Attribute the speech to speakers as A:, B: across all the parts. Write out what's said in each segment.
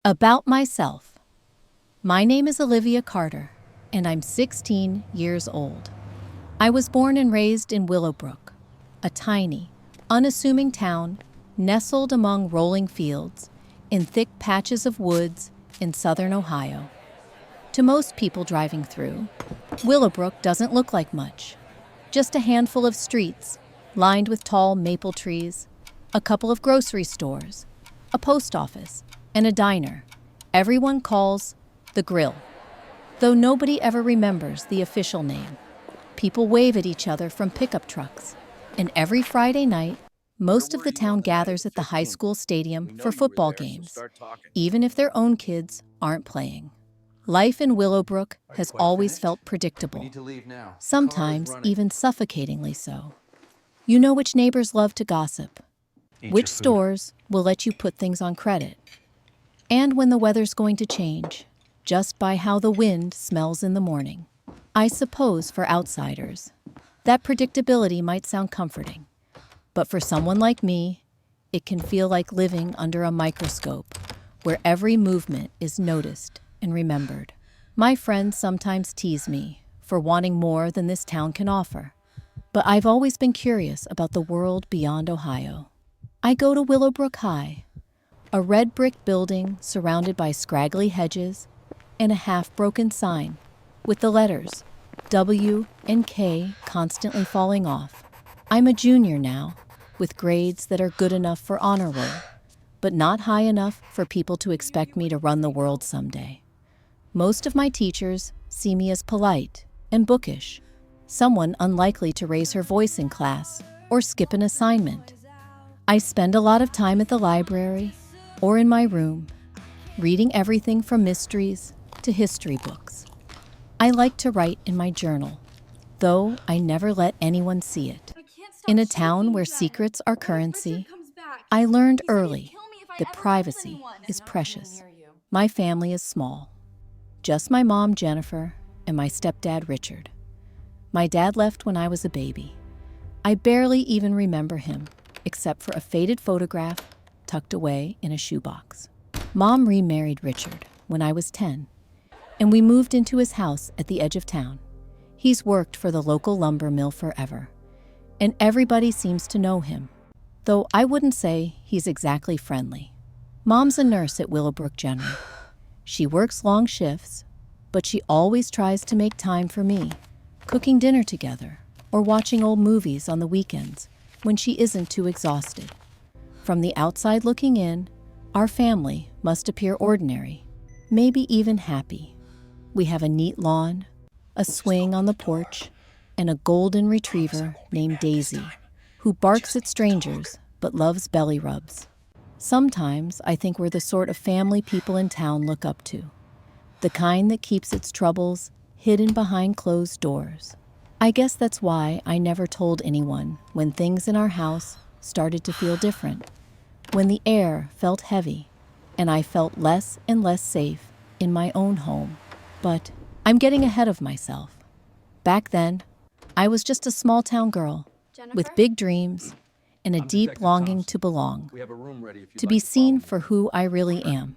A: About myself. My name is Olivia Carter, and I'm 16 years old. I was born and raised in Willowbrook, a tiny, unassuming town nestled among rolling fields in thick patches of woods in southern Ohio. To most people driving through, Willowbrook doesn't look like much. Just a handful of streets lined with tall maple trees, a couple of grocery stores, a post office, and a diner everyone calls the Grill. Though nobody ever remembers the official name, people wave at each other from pickup trucks, and every Friday night, most of the town gathers at the high school stadium for football games, even if their own kids aren't playing. Life in Willowbrook has always felt predictable, sometimes even suffocatingly so. You know which neighbors love to gossip, which stores will let you put things on credit, and when the weather's going to change, just by how the wind smells in the morning. I suppose for outsiders, that predictability might sound comforting, but for someone like me, it can feel like living under a microscope where every movement is noticed and remembered. My friends sometimes tease me for wanting more than this town can offer, but I've always been curious about the world beyond Ohio. I go to Willowbrook High, a red brick building surrounded by scraggly hedges and a half-broken sign with the letters W and K constantly falling off. I'm a junior now, with grades that are good enough for honor roll, but not high enough for people to expect me to run the world someday. Most of my teachers see me as polite and bookish, someone unlikely to raise her voice in class or skip an assignment. I spend a lot of time at the library or in my room, reading everything from mysteries to history books. I like to write in my journal, though I never let anyone see it. In a town where secrets are currency, I learned early that privacy is precious. My family is small. Just my mom, Jennifer, and my stepdad, Richard. My dad left when I was a baby. I barely even remember him, except for a faded photograph tucked away in a shoebox. Mom remarried Richard when I was 10, and we moved into his house at the edge of town. He's worked for the local lumber mill forever, and everybody seems to know him, though I wouldn't say he's exactly friendly. Mom's a nurse at Willowbrook General. She works long shifts, but she always tries to make time for me, cooking dinner together or watching old movies on the weekends when she isn't too exhausted. From the outside looking in, our family must appear ordinary, maybe even happy. We have a neat lawn, a swing on the porch, and a golden retriever named Daisy, who barks at strangers but loves belly rubs. Sometimes I think we're the sort of family people in town look up to, the kind that keeps its troubles hidden behind closed doors. I guess that's why I never told anyone when things in our house started to feel different, when the air felt heavy, and I felt less and less safe in my own home. But I'm getting ahead of myself. Back then, I was just a small-town girl with big dreams and a deep longing to belong, to be seen for who I really am,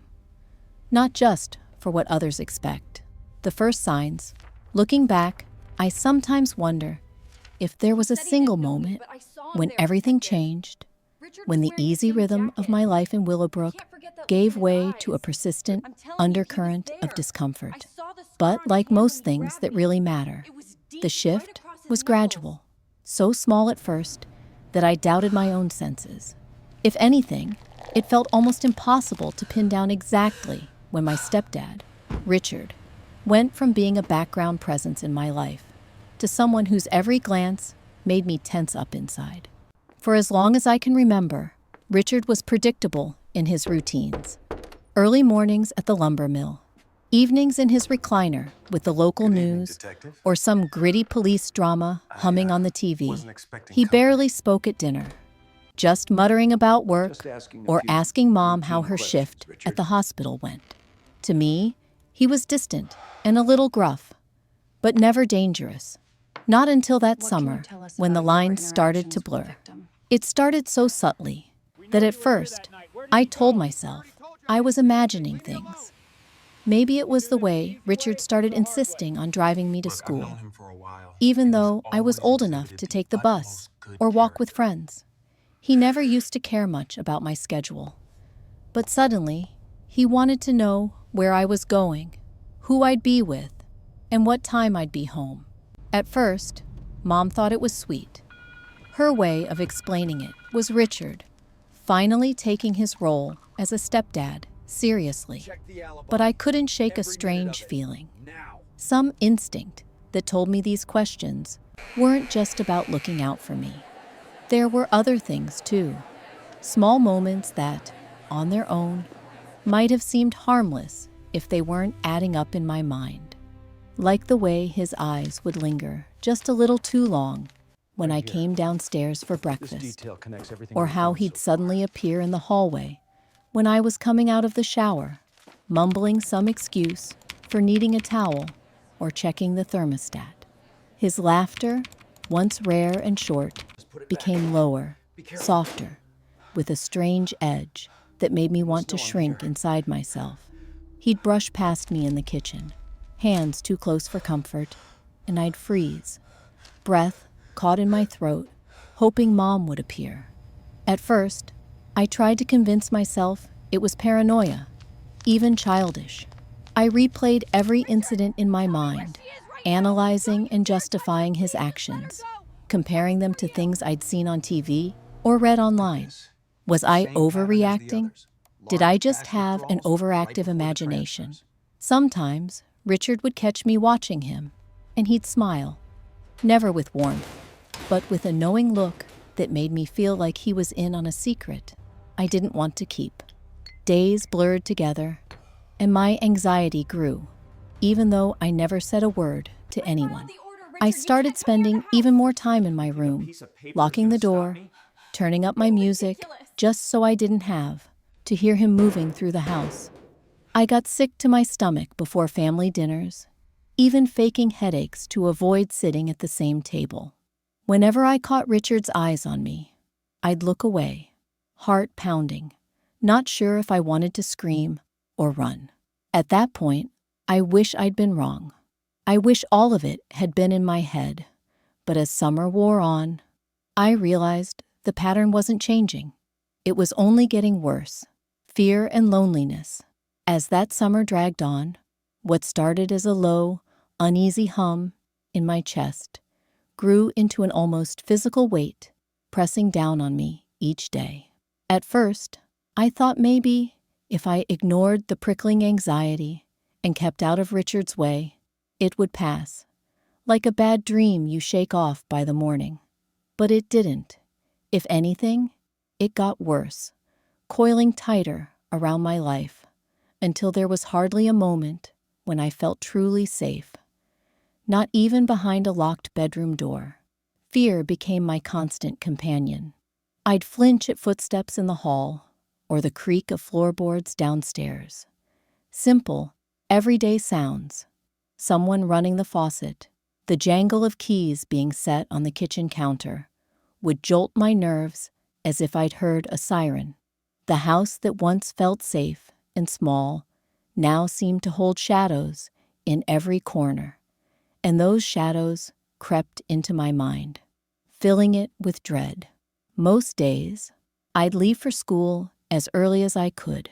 A: not just for what others expect. The first signs, looking back, I sometimes wonder if there was a single moment when everything changed, when the easy rhythm of my life in Willowbrook gave way to a persistent undercurrent of discomfort. But like most things that really matter, the shift was gradual, so small at first that I doubted my own senses. If anything, it felt almost impossible to pin down exactly when my stepdad, Richard, went from being a background presence in my life to someone whose every glance made me tense up inside. For as long as I can remember, Richard was predictable in his routines. Early mornings at the lumber mill, evenings in his recliner with the local news, or some gritty police drama humming on the TV. He barely spoke at dinner, just muttering about work or asking Mom how her shift at the hospital went. To me, he was distant and a little gruff, but never dangerous. Not until that summer, when the lines started to blur. It started so subtly that at first, I told myself I was imagining things. Maybe it was the way Richard started insisting on driving me to
B: Look, I've
A: school,
B: known him for a while,
A: even
B: and he's
A: though I was
B: always
A: old enough
B: exhibited
A: to
B: the
A: take the bus
B: utmost good
A: or walk with
B: character.
A: friends. He never used to care much about my schedule. But suddenly, he wanted to know where I was going, who I'd be with, and what time I'd be home. At first, Mom thought it was sweet. Her way of explaining it was Richard, finally taking his role as a stepdad seriously. But I couldn't shake a strange feeling, some instinct that told me these questions weren't just about looking out for me. There were other things too, small moments that, on their own, might have seemed harmless if they weren't adding up in my mind. Like the way his eyes would linger just a little too long when I came downstairs for breakfast, or how he'd suddenly appear in the hallway when I was coming out of the shower, mumbling some excuse for needing a towel or checking the thermostat. His laughter, once rare and short, became lower, softer, with a strange edge that made me want to shrink inside myself. He'd brush past me in the kitchen, hands too close for comfort, and I'd freeze, breath caught in my throat, hoping Mom would appear. At first, I tried to convince myself it was paranoia, even childish. I replayed every incident in my mind, analyzing and justifying his actions, comparing them to things I'd seen on TV or read online. Was I overreacting? Did I just have an overactive imagination? Sometimes, Richard would catch me watching him, and he'd smile, never with warmth, but with a knowing look that made me feel like he was in on a secret I didn't want to keep. Days blurred together, and my anxiety grew, even though I never said a word to anyone. I started spending even more time in my room, locking the door, turning up my music, just so I didn't have to hear him moving through the house. I got sick to my stomach before family dinners, even faking headaches to avoid sitting at the same table. Whenever I caught Richard's eyes on me, I'd look away, heart pounding, not sure if I wanted to scream or run. At that point, I wish I'd been wrong. I wish all of it had been in my head. But as summer wore on, I realized the pattern wasn't changing. It was only getting worse. Fear and loneliness. As that summer dragged on, what started as a low, uneasy hum in my chest grew into an almost physical weight, pressing down on me each day. At first, I thought maybe if I ignored the prickling anxiety and kept out of Richard's way, it would pass, like a bad dream you shake off by the morning. But it didn't. If anything, it got worse, coiling tighter around my life, until there was hardly a moment when I felt truly safe. Not even behind a locked bedroom door. Fear became my constant companion. I'd flinch at footsteps in the hall or the creak of floorboards downstairs. Simple, everyday sounds. Someone running the faucet, the jangle of keys being set on the kitchen counter, would jolt my nerves as if I'd heard a siren. The house that once felt safe and small now seemed to hold shadows in every corner, and those shadows crept into my mind, filling it with dread. Most days, I'd leave for school as early as I could,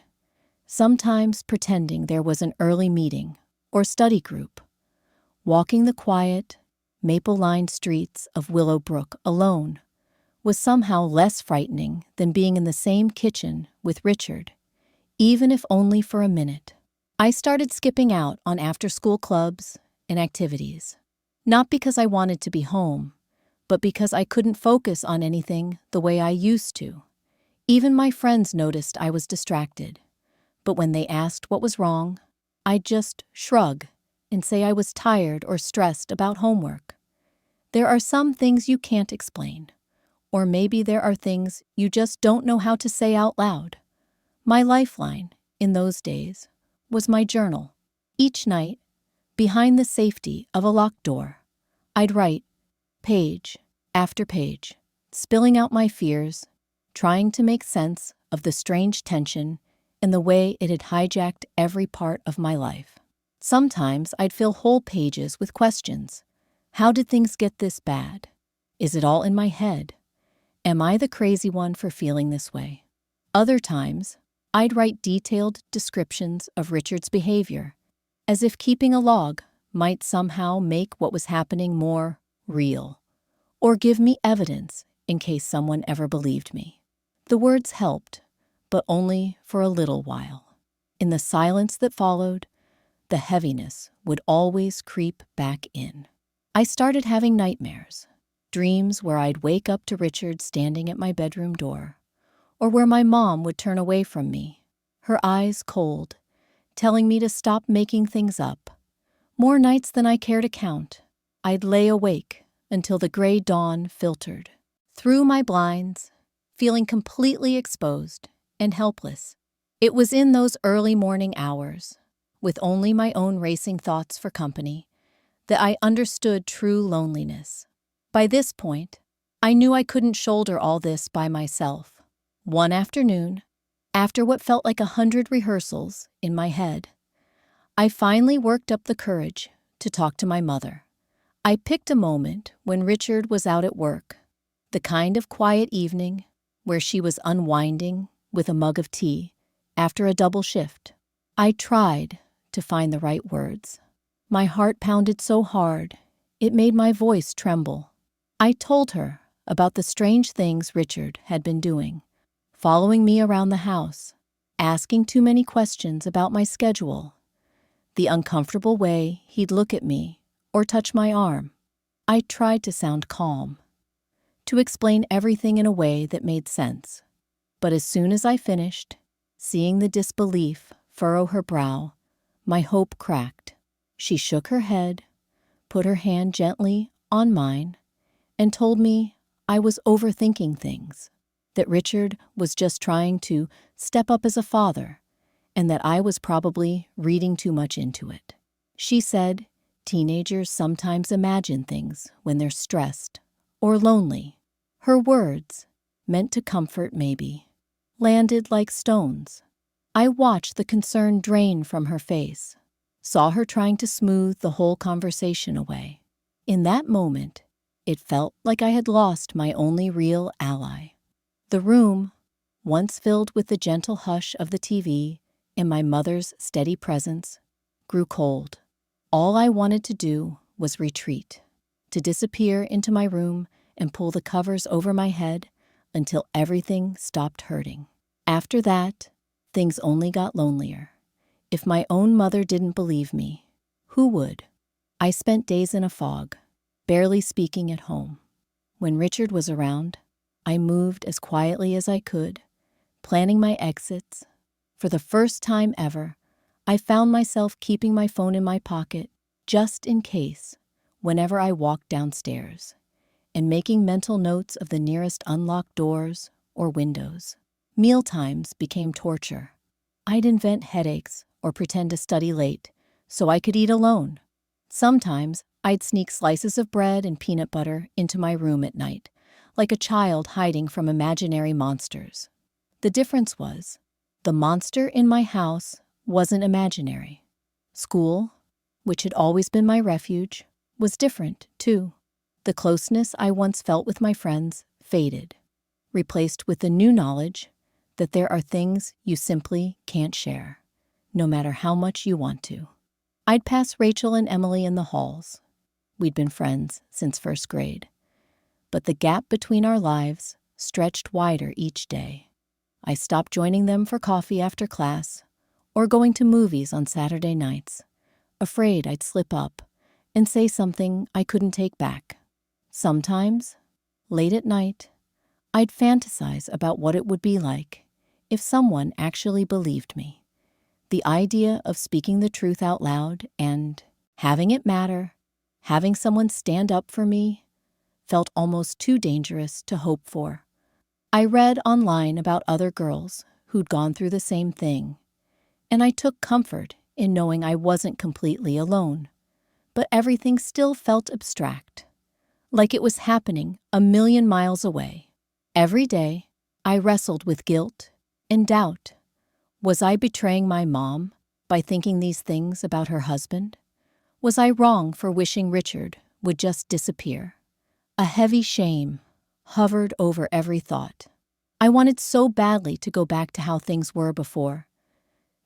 A: sometimes pretending there was an early meeting or study group. Walking the quiet, maple-lined streets of Willowbrook alone was somehow less frightening than being in the same kitchen with Richard, even if only for a minute. I started skipping out on after-school clubs and activities, not because I wanted to be home, but because I couldn't focus on anything the way I used to. Even my friends noticed I was distracted, but when they asked what was wrong, I'd just shrug and say I was tired or stressed about homework. There are some things you can't explain, or maybe there are things you just don't know how to say out loud. My lifeline, in those days, was my journal. Each night, behind the safety of a locked door, I'd write, page after page, spilling out my fears, trying to make sense of the strange tension and the way it had hijacked every part of my life. Sometimes I'd fill whole pages with questions. How did things get this bad? Is it all in my head? Am I the crazy one for feeling this way? Other times, I'd write detailed descriptions of Richard's behavior, as if keeping a log might somehow make what was happening more real, or give me evidence in case someone ever believed me. The words helped, but only for a little while. In the silence that followed, the heaviness would always creep back in. I started having nightmares, dreams where I'd wake up to Richard standing at my bedroom door, or where my mom would turn away from me, her eyes cold, telling me to stop making things up. More nights than I care to count, I'd lay awake until the gray dawn filtered through my blinds, feeling completely exposed and helpless. It was in those early morning hours, with only my own racing thoughts for company, that I understood true loneliness. By this point, I knew I couldn't shoulder all this by myself. One afternoon, after what felt like 100 rehearsals in my head, I finally worked up the courage to talk to my mother. I picked a moment when Richard was out at work, the kind of quiet evening where she was unwinding with a mug of tea after a double shift. I tried to find the right words. My heart pounded so hard, it made my voice tremble. I told her about the strange things Richard had been doing, following me around the house, asking too many questions about my schedule, the uncomfortable way he'd look at me or touch my arm. I tried to sound calm, to explain everything in a way that made sense. But as soon as I finished, seeing the disbelief furrow her brow, my hope cracked. She shook her head, put her hand gently on mine, and told me I was overthinking things, that Richard was just trying to step up as a father, and that I was probably reading too much into it. She said teenagers sometimes imagine things when they're stressed or lonely. Her words, meant to comfort maybe, landed like stones. I watched the concern drain from her face, saw her trying to smooth the whole conversation away. In that moment, it felt like I had lost my only real ally. The room, once filled with the gentle hush of the TV and my mother's steady presence, grew cold. All I wanted to do was retreat, to disappear into my room and pull the covers over my head until everything stopped hurting. After that, things only got lonelier. If my own mother didn't believe me, who would? I spent days in a fog, barely speaking at home. When Richard was around, I moved as quietly as I could, planning my exits. For the first time ever, I found myself keeping my phone in my pocket just in case, whenever I walked downstairs, and making mental notes of the nearest unlocked doors or windows. Mealtimes became torture. I'd invent headaches or pretend to study late so I could eat alone. Sometimes I'd sneak slices of bread and peanut butter into my room at night, like a child hiding from imaginary monsters. The difference was, the monster in my house wasn't imaginary. School, which had always been my refuge, was different, too. The closeness I once felt with my friends faded, replaced with the new knowledge that there are things you simply can't share, no matter how much you want to. I'd pass Rachel and Emily in the halls. We'd been friends since first grade. But the gap between our lives stretched wider each day. I stopped joining them for coffee after class or going to movies on Saturday nights, afraid I'd slip up and say something I couldn't take back. Sometimes, late at night, I'd fantasize about what it would be like if someone actually believed me. The idea of speaking the truth out loud and having it matter, having someone stand up for me, felt almost too dangerous to hope for. I read online about other girls who'd gone through the same thing, and I took comfort in knowing I wasn't completely alone. But everything still felt abstract, like it was happening a million miles away. Every day, I wrestled with guilt and doubt. Was I betraying my mom by thinking these things about her husband? Was I wrong for wishing Richard would just disappear? A heavy shame hovered over every thought. I wanted so badly to go back to how things were before,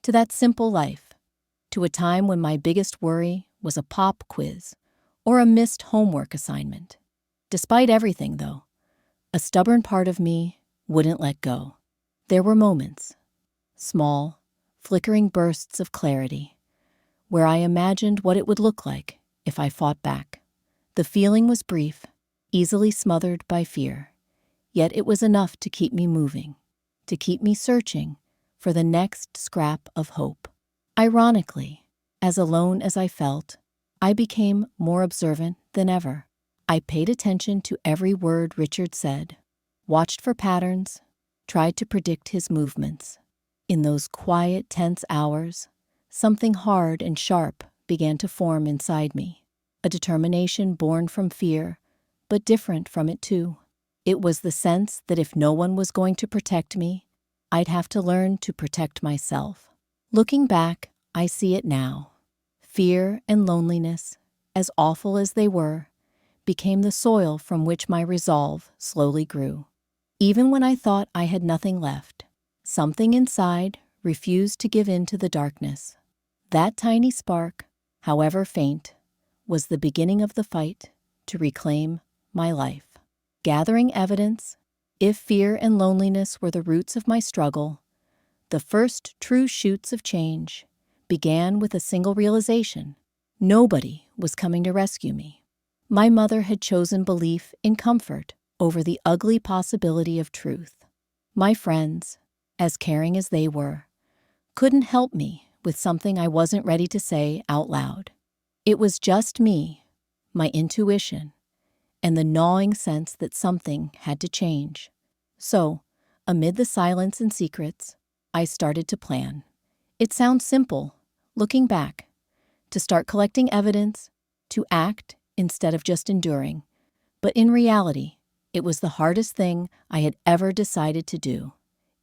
A: to that simple life, to a time when my biggest worry was a pop quiz or a missed homework assignment. Despite everything, though, a stubborn part of me wouldn't let go. There were moments, small, flickering bursts of clarity, where I imagined what it would look like if I fought back. The feeling was brief, easily smothered by fear, yet it was enough to keep me moving, to keep me searching for the next scrap of hope. Ironically, as alone as I felt, I became more observant than ever. I paid attention to every word Richard said, watched for patterns, tried to predict his movements. In those quiet, tense hours, something hard and sharp began to form inside me, a determination born from fear, but different from it too. It was the sense that if no one was going to protect me, I'd have to learn to protect myself. Looking back, I see it now. Fear and loneliness, as awful as they were, became the soil from which my resolve slowly grew. Even when I thought I had nothing left, something inside refused to give in to the darkness. That tiny spark, however faint, was the beginning of the fight to reclaim my life. Gathering evidence, if fear and loneliness were the roots of my struggle, the first true shoots of change began with a single realization: nobody was coming to rescue me. My mother had chosen belief in comfort over the ugly possibility of truth. My friends, as caring as they were, couldn't help me with something I wasn't ready to say out loud. It was just me, my intuition, and the gnawing sense that something had to change. So, amid the silence and secrets, I started to plan. It sounds simple, looking back, to start collecting evidence, to act instead of just enduring. But in reality, it was the hardest thing I had ever decided to do.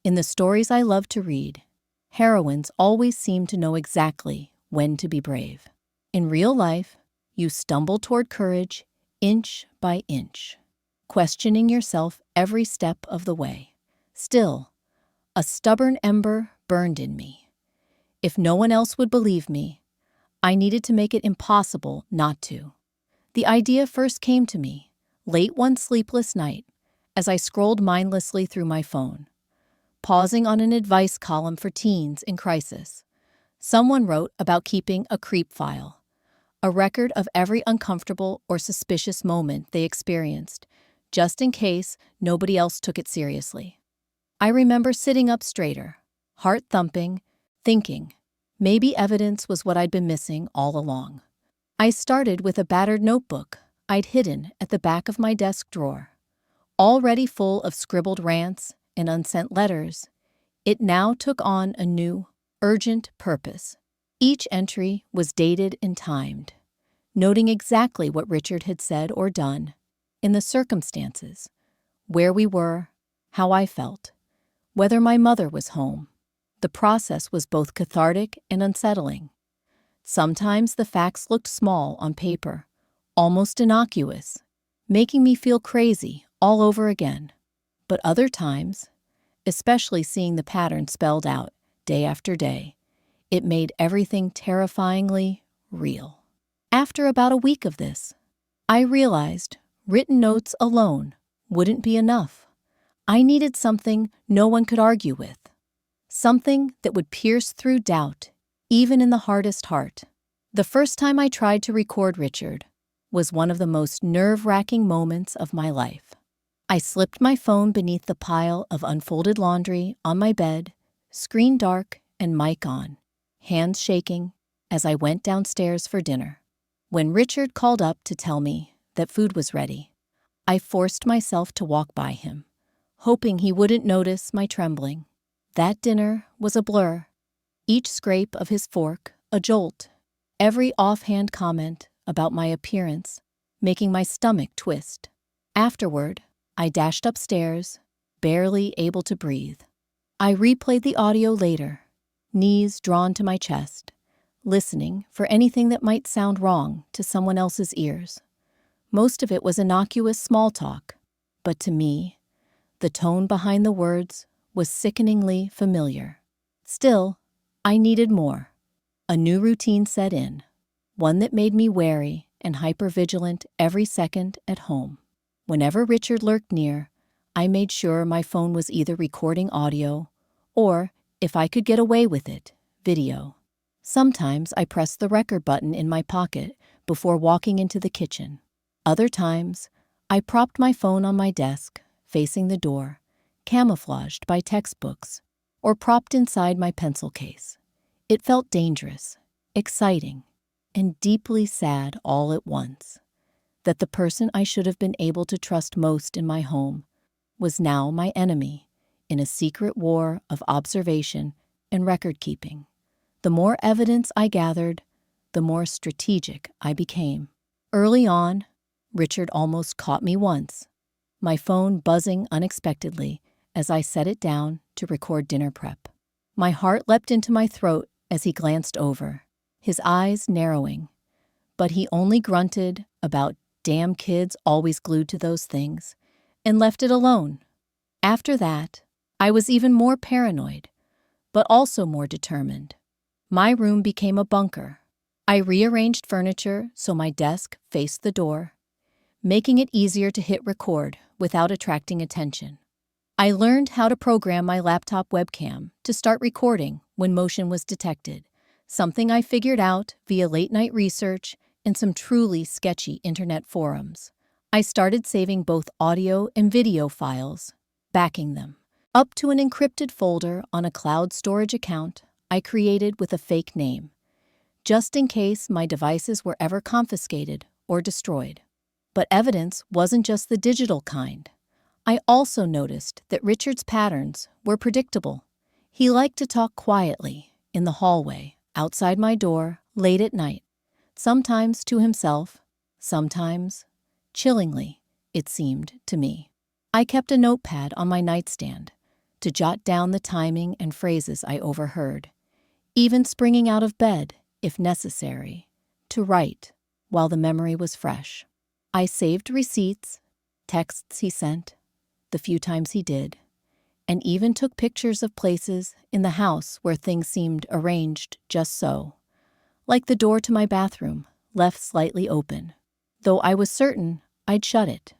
A: In the stories I love to read, heroines always seem to know exactly when to be brave. In real life, you stumble toward courage inch by inch, questioning yourself every step of the way. Still, a stubborn ember burned in me. If no one else would believe me, I needed to make it impossible not to. The idea first came to me late one sleepless night as I scrolled mindlessly through my phone, pausing on an advice column for teens in crisis. Someone wrote about keeping a creep file, a record of every uncomfortable or suspicious moment they experienced, just in case nobody else took it seriously. I remember sitting up straighter, heart thumping, thinking maybe evidence was what I'd been missing all along. I started with a battered notebook I'd hidden at the back of my desk drawer. Already full of scribbled rants and unsent letters, it now took on a new, urgent purpose. Each entry was dated and timed, noting exactly what Richard had said or done, in the circumstances, where we were, how I felt, whether my mother was home. The process was both cathartic and unsettling. Sometimes the facts looked small on paper, almost innocuous, making me feel crazy all over again. But other times, especially seeing the pattern spelled out day after day, it made everything terrifyingly real. After about a week of this, I realized written notes alone wouldn't be enough. I needed something no one could argue with, something that would pierce through doubt, even in the hardest heart. The first time I tried to record Richard was one of the most nerve-wracking moments of my life. I slipped my phone beneath the pile of unfolded laundry on my bed, screen dark and mic on, hands shaking as I went downstairs for dinner. When Richard called up to tell me that food was ready, I forced myself to walk by him, hoping he wouldn't notice my trembling. That dinner was a blur, each scrape of his fork a jolt, every offhand comment about my appearance making my stomach twist. Afterward, I dashed upstairs, barely able to breathe. I replayed the audio later, knees drawn to my chest, listening for anything that might sound wrong to someone else's ears. Most of it was innocuous small talk, but to me, the tone behind the words was sickeningly familiar. Still, I needed more. A new routine set in, one that made me wary and hypervigilant every second at home. Whenever Richard lurked near, I made sure my phone was either recording audio or, if I could get away with it, video. Sometimes I pressed the record button in my pocket before walking into the kitchen. Other times, I propped my phone on my desk, facing the door, camouflaged by textbooks, or propped inside my pencil case. It felt dangerous, exciting, and deeply sad all at once, that the person I should have been able to trust most in my home was now my enemy in a secret war of observation and record-keeping. The more evidence I gathered, the more strategic I became. Early on, Richard almost caught me once, my phone buzzing unexpectedly as I set it down to record dinner prep. My heart leapt into my throat as he glanced over, his eyes narrowing, but he only grunted about damn kids always glued to those things and left it alone. After that, I was even more paranoid, but also more determined. My room became a bunker. I rearranged furniture so my desk faced the door, making it easier to hit record without attracting attention. I learned how to program my laptop webcam to start recording when motion was detected, something I figured out via late-night research and some truly sketchy internet forums. I started saving both audio and video files, backing them up to an encrypted folder on a cloud storage account I created with a fake name, just in case my devices were ever confiscated or destroyed. But evidence wasn't just the digital kind. I also noticed that Richard's patterns were predictable. He liked to talk quietly, in the hallway, outside my door, late at night, sometimes to himself, sometimes, chillingly, it seemed to me. I kept a notepad on my nightstand to jot down the timing and phrases I overheard, even springing out of bed, if necessary, to write while the memory was fresh. I saved receipts, texts he sent, the few times he did, and even took pictures of places in the house where things seemed arranged just so, like the door to my bathroom, left slightly open, though I was certain I'd shut it.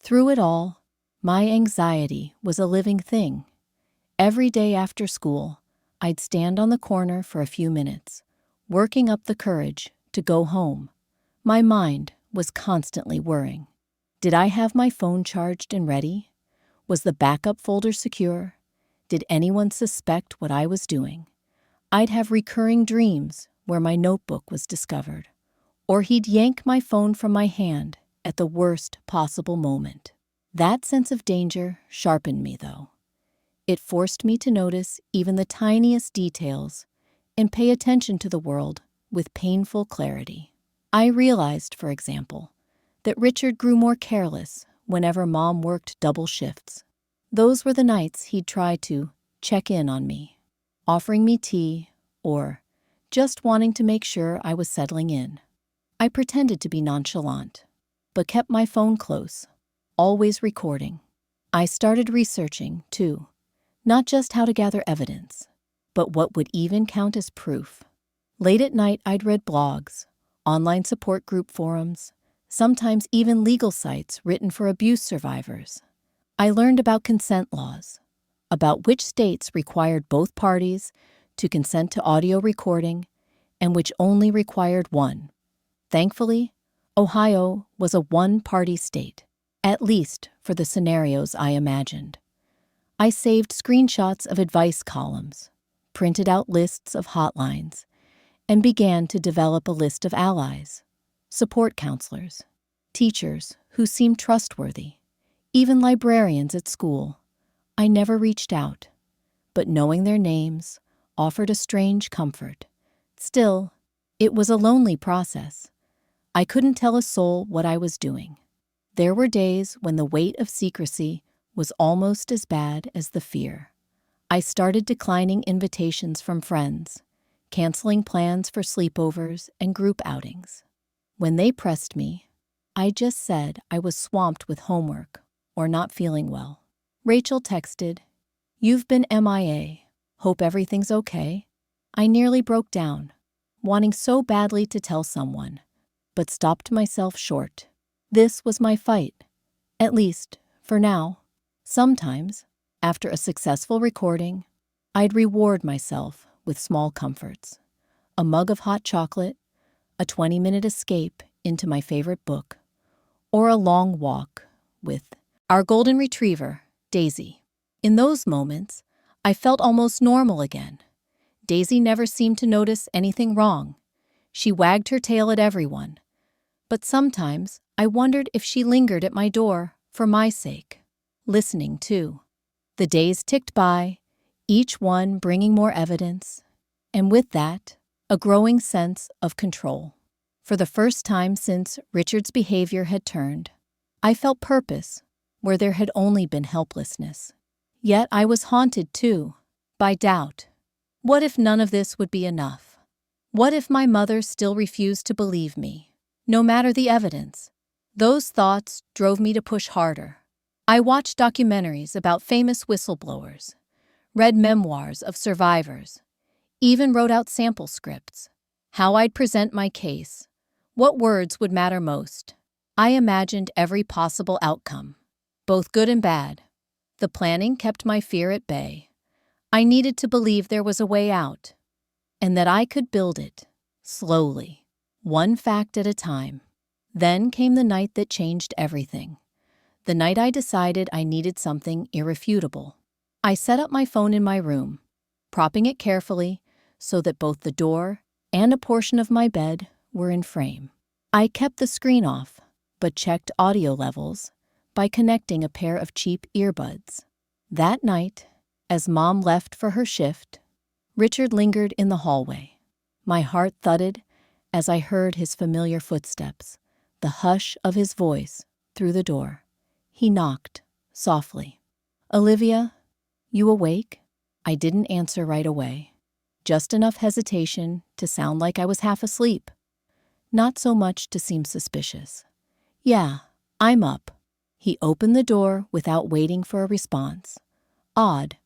A: Through it all, my anxiety was a living thing. Every day after school, I'd stand on the corner for a few minutes, working up the courage to go home. My mind was constantly worrying. Did I have my phone charged and ready? Was the backup folder secure? Did anyone suspect what I was doing? I'd have recurring dreams where my notebook was discovered, or he'd yank my phone from my hand at the worst possible moment. That sense of danger sharpened me, though. It forced me to notice even the tiniest details and pay attention to the world with painful clarity. I realized, for example, that Richard grew more careless whenever Mom worked double shifts. Those were the nights he'd try to check in on me, offering me tea or just wanting to make sure I was settling in. I pretended to be nonchalant, but kept my phone close, always recording. I started researching, too, not just how to gather evidence, but what would even count as proof. Late at night, I'd read blogs, online support group forums, sometimes even legal sites written for abuse survivors. I learned about consent laws, about which states required both parties to consent to audio recording and which only required one. Thankfully, Ohio was a one-party state, at least for the scenarios I imagined. I saved screenshots of advice columns, printed out lists of hotlines, and began to develop a list of allies, support counselors, teachers who seemed trustworthy, even librarians at school. I never reached out, but knowing their names offered a strange comfort. Still, it was a lonely process. I couldn't tell a soul what I was doing. There were days when the weight of secrecy was almost as bad as the fear. I started declining invitations from friends, canceling plans for sleepovers and group outings. When they pressed me, I just said I was swamped with homework or not feeling well. Rachel texted, "You've been MIA. Hope everything's okay." I nearly broke down, wanting so badly to tell someone, but stopped myself short. This was my fight, at least for now. Sometimes, after a successful recording, I'd reward myself with small comforts. A mug of hot chocolate, a 20-minute escape into my favorite book, or a long walk with our golden retriever, Daisy. In those moments, I felt almost normal again. Daisy never seemed to notice anything wrong. She wagged her tail at everyone. But sometimes I wondered if she lingered at my door for my sake, listening too. The days ticked by, each one bringing more evidence, and with that, a growing sense of control. For the first time since Richard's behavior had turned, I felt purpose where there had only been helplessness. Yet I was haunted, too, by doubt. What if none of this would be enough? What if my mother still refused to believe me, no matter the evidence? Those thoughts drove me to push harder. I watched documentaries about famous whistleblowers, read memoirs of survivors, even wrote out sample scripts, how I'd present my case, what words would matter most. I imagined every possible outcome, both good and bad. The planning kept my fear at bay. I needed to believe there was a way out, and that I could build it, slowly, one fact at a time. Then came the night that changed everything. The night I decided I needed something irrefutable. I set up my phone in my room, propping it carefully so that both the door and a portion of my bed were in frame. I kept the screen off, but checked audio levels by connecting a pair of cheap earbuds. That night, as Mom left for her shift, Richard lingered in the hallway. My heart thudded as I heard his familiar footsteps, the hush of his voice through the door. He knocked, softly. "Olivia, you awake?" I didn't answer right away. Just enough hesitation to sound like I was half asleep. Not so much to seem suspicious. "Yeah, I'm up." He opened the door without waiting for a response. Odd,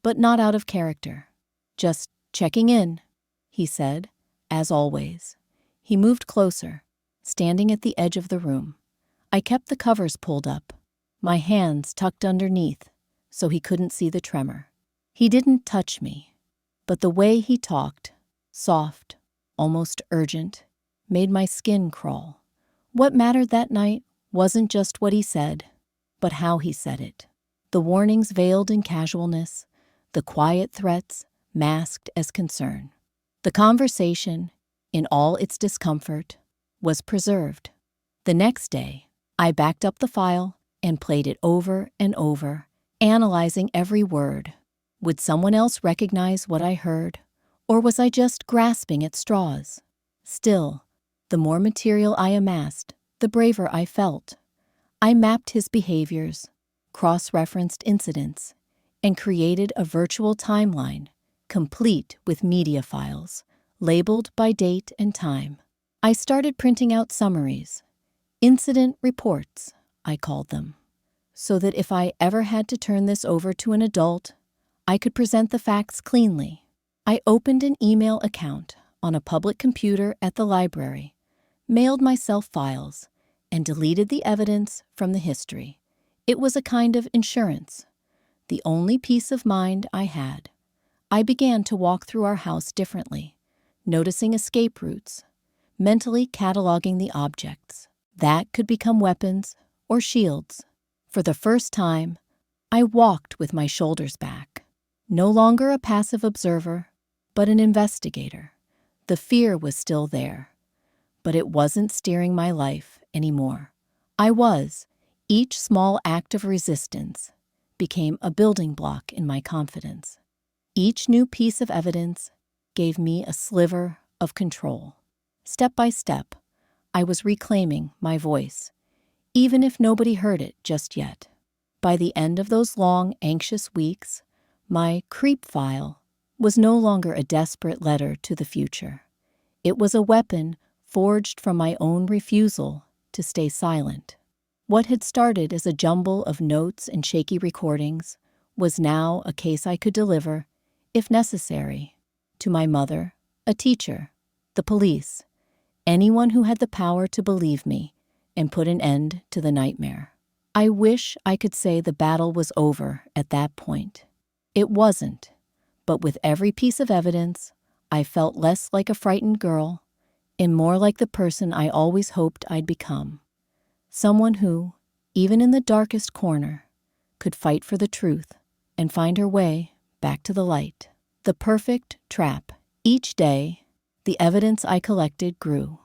A: but not out of character. "Just checking in," he said, as always. He moved closer, standing at the edge of the room. I kept the covers pulled up, my hands tucked underneath so he couldn't see the tremor. He didn't touch me, but the way he talked, soft, almost urgent, made my skin crawl. What mattered that night wasn't just what he said, but how he said it. The warnings veiled in casualness, the quiet threats masked as concern. The conversation, in all its discomfort, was preserved. The next day, I backed up the file and played it over and over, analyzing every word. Would someone else recognize what I heard, or was I just grasping at straws? Still, the more material I amassed, the braver I felt. I mapped his behaviors, cross-referenced incidents, and created a virtual timeline, complete with media files, labeled by date and time. I started printing out summaries, incident reports, I called them, so that if I ever had to turn this over to an adult, I could present the facts cleanly. I opened an email account on a public computer at the library, mailed myself files, and deleted the evidence from the history. It was a kind of insurance, the only peace of mind I had. I began to walk through our house differently, noticing escape routes, mentally cataloging the objects that could become weapons or shields. For the first time, I walked with my shoulders back, no longer a passive observer, but an investigator. The fear was still there, but it wasn't steering my life anymore. I was. Each small act of resistance became a building block in my confidence. Each new piece of evidence gave me a sliver of control. Step by step, I was reclaiming my voice, even if nobody heard it just yet. By the end of those long, anxious weeks, My creep file was no longer a desperate letter to the future. It was a weapon forged from my own refusal to stay silent. What had started as a jumble of notes and shaky recordings was now a case I could deliver, if necessary, to my mother, a teacher, the police, anyone who had the power to believe me and put an end to the nightmare. I wish I could say the battle was over at that point. It wasn't, but with every piece of evidence, I felt less like a frightened girl and more like the person I always hoped I'd become. Someone who, even in the darkest corner, could fight for the truth and find her way back to the light. The perfect trap. Each day, the evidence I collected grew,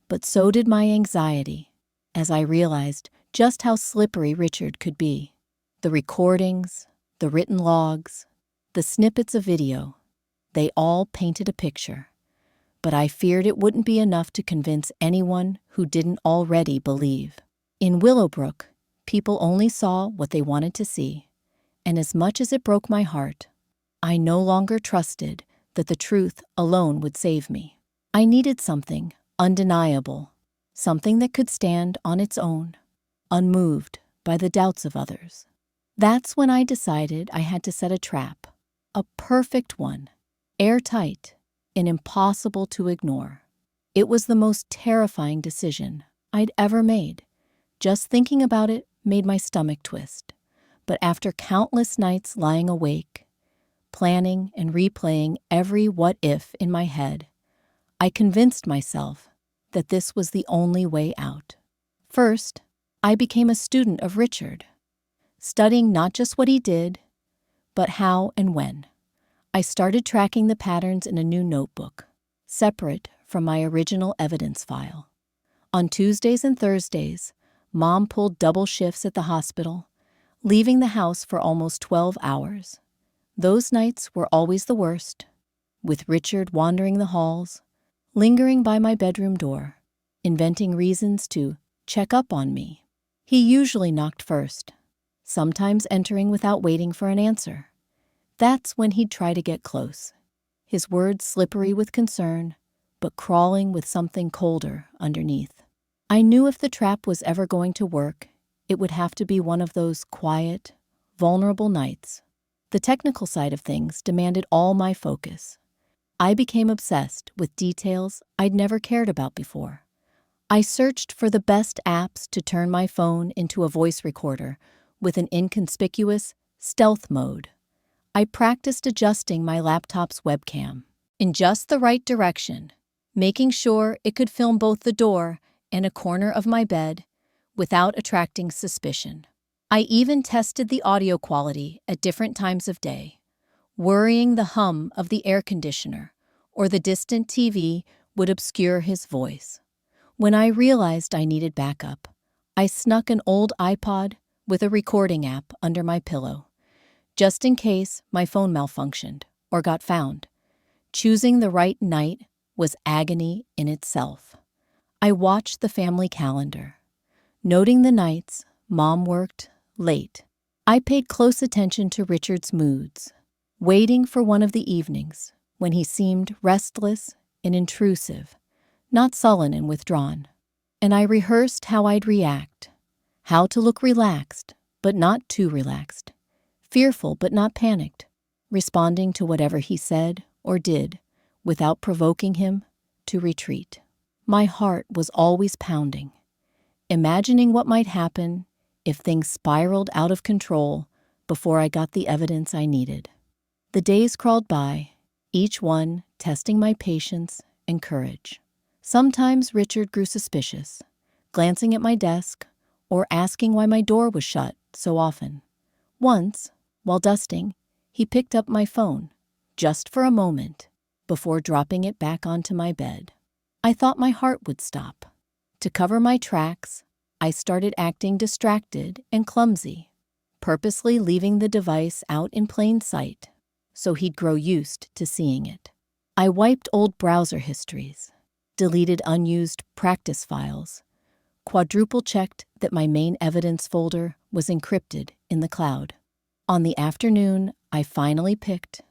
A: but so did my anxiety as I realized just how slippery Richard could be. The recordings, the written logs, the snippets of video, they all painted a picture, but I feared it wouldn't be enough to convince anyone who didn't already believe. In Willowbrook, people only saw what they wanted to see, and as much as it broke my heart, I no longer trusted that the truth alone would save me. I needed something undeniable, something that could stand on its own, unmoved by the doubts of others. That's when I decided I had to set a trap, a perfect one, airtight and impossible to ignore. It was the most terrifying decision I'd ever made. Just thinking about it made my stomach twist. But after countless nights lying awake, planning and replaying every what if in my head, I convinced myself that this was the only way out. First, I became a student of Richard, studying not just what he did, but how and when. I started tracking the patterns in a new notebook, separate from my original evidence file. On Tuesdays and Thursdays, Mom pulled double shifts at the hospital, leaving the house for almost 12 hours. Those nights were always the worst, with Richard wandering the halls, lingering by my bedroom door, inventing reasons to check up on me. He usually knocked first, sometimes entering without waiting for an answer. That's when he'd try to get close, his words slippery with concern, but crawling with something colder underneath. I knew if the trap was ever going to work, it would have to be one of those quiet, vulnerable nights. The technical side of things demanded all my focus. I became obsessed with details I'd never cared about before. I searched for the best apps to turn my phone into a voice recorder with an inconspicuous stealth mode. I practiced adjusting my laptop's webcam in just the right direction, making sure it could film both the door and a corner of my bed without attracting suspicion. I even tested the audio quality at different times of day, worrying the hum of the air conditioner or the distant TV would obscure his voice. When I realized I needed backup, I snuck an old iPod with a recording app under my pillow, just in case my phone malfunctioned or got found. Choosing the right night was agony in itself. I watched the family calendar, noting the nights Mom worked late. I paid close attention to Richard's moods, waiting for one of the evenings when he seemed restless and intrusive, not sullen and withdrawn. And I rehearsed how I'd react, how to look relaxed, but not too relaxed, fearful but not panicked, responding to whatever he said or did without provoking him to retreat. My heart was always pounding, imagining what might happen if things spiraled out of control before I got the evidence I needed. The days crawled by, each one testing my patience and courage. Sometimes Richard grew suspicious, glancing at my desk or asking why my door was shut so often. Once, while dusting, he picked up my phone, just for a moment, before dropping it back onto my bed. I thought my heart would stop. To cover my tracks, I started acting distracted and clumsy, purposely leaving the device out in plain sight so he'd grow used to seeing it. I wiped old browser histories, deleted unused practice files, quadruple-checked that my main evidence folder was encrypted in the cloud. On the afternoon I finally picked.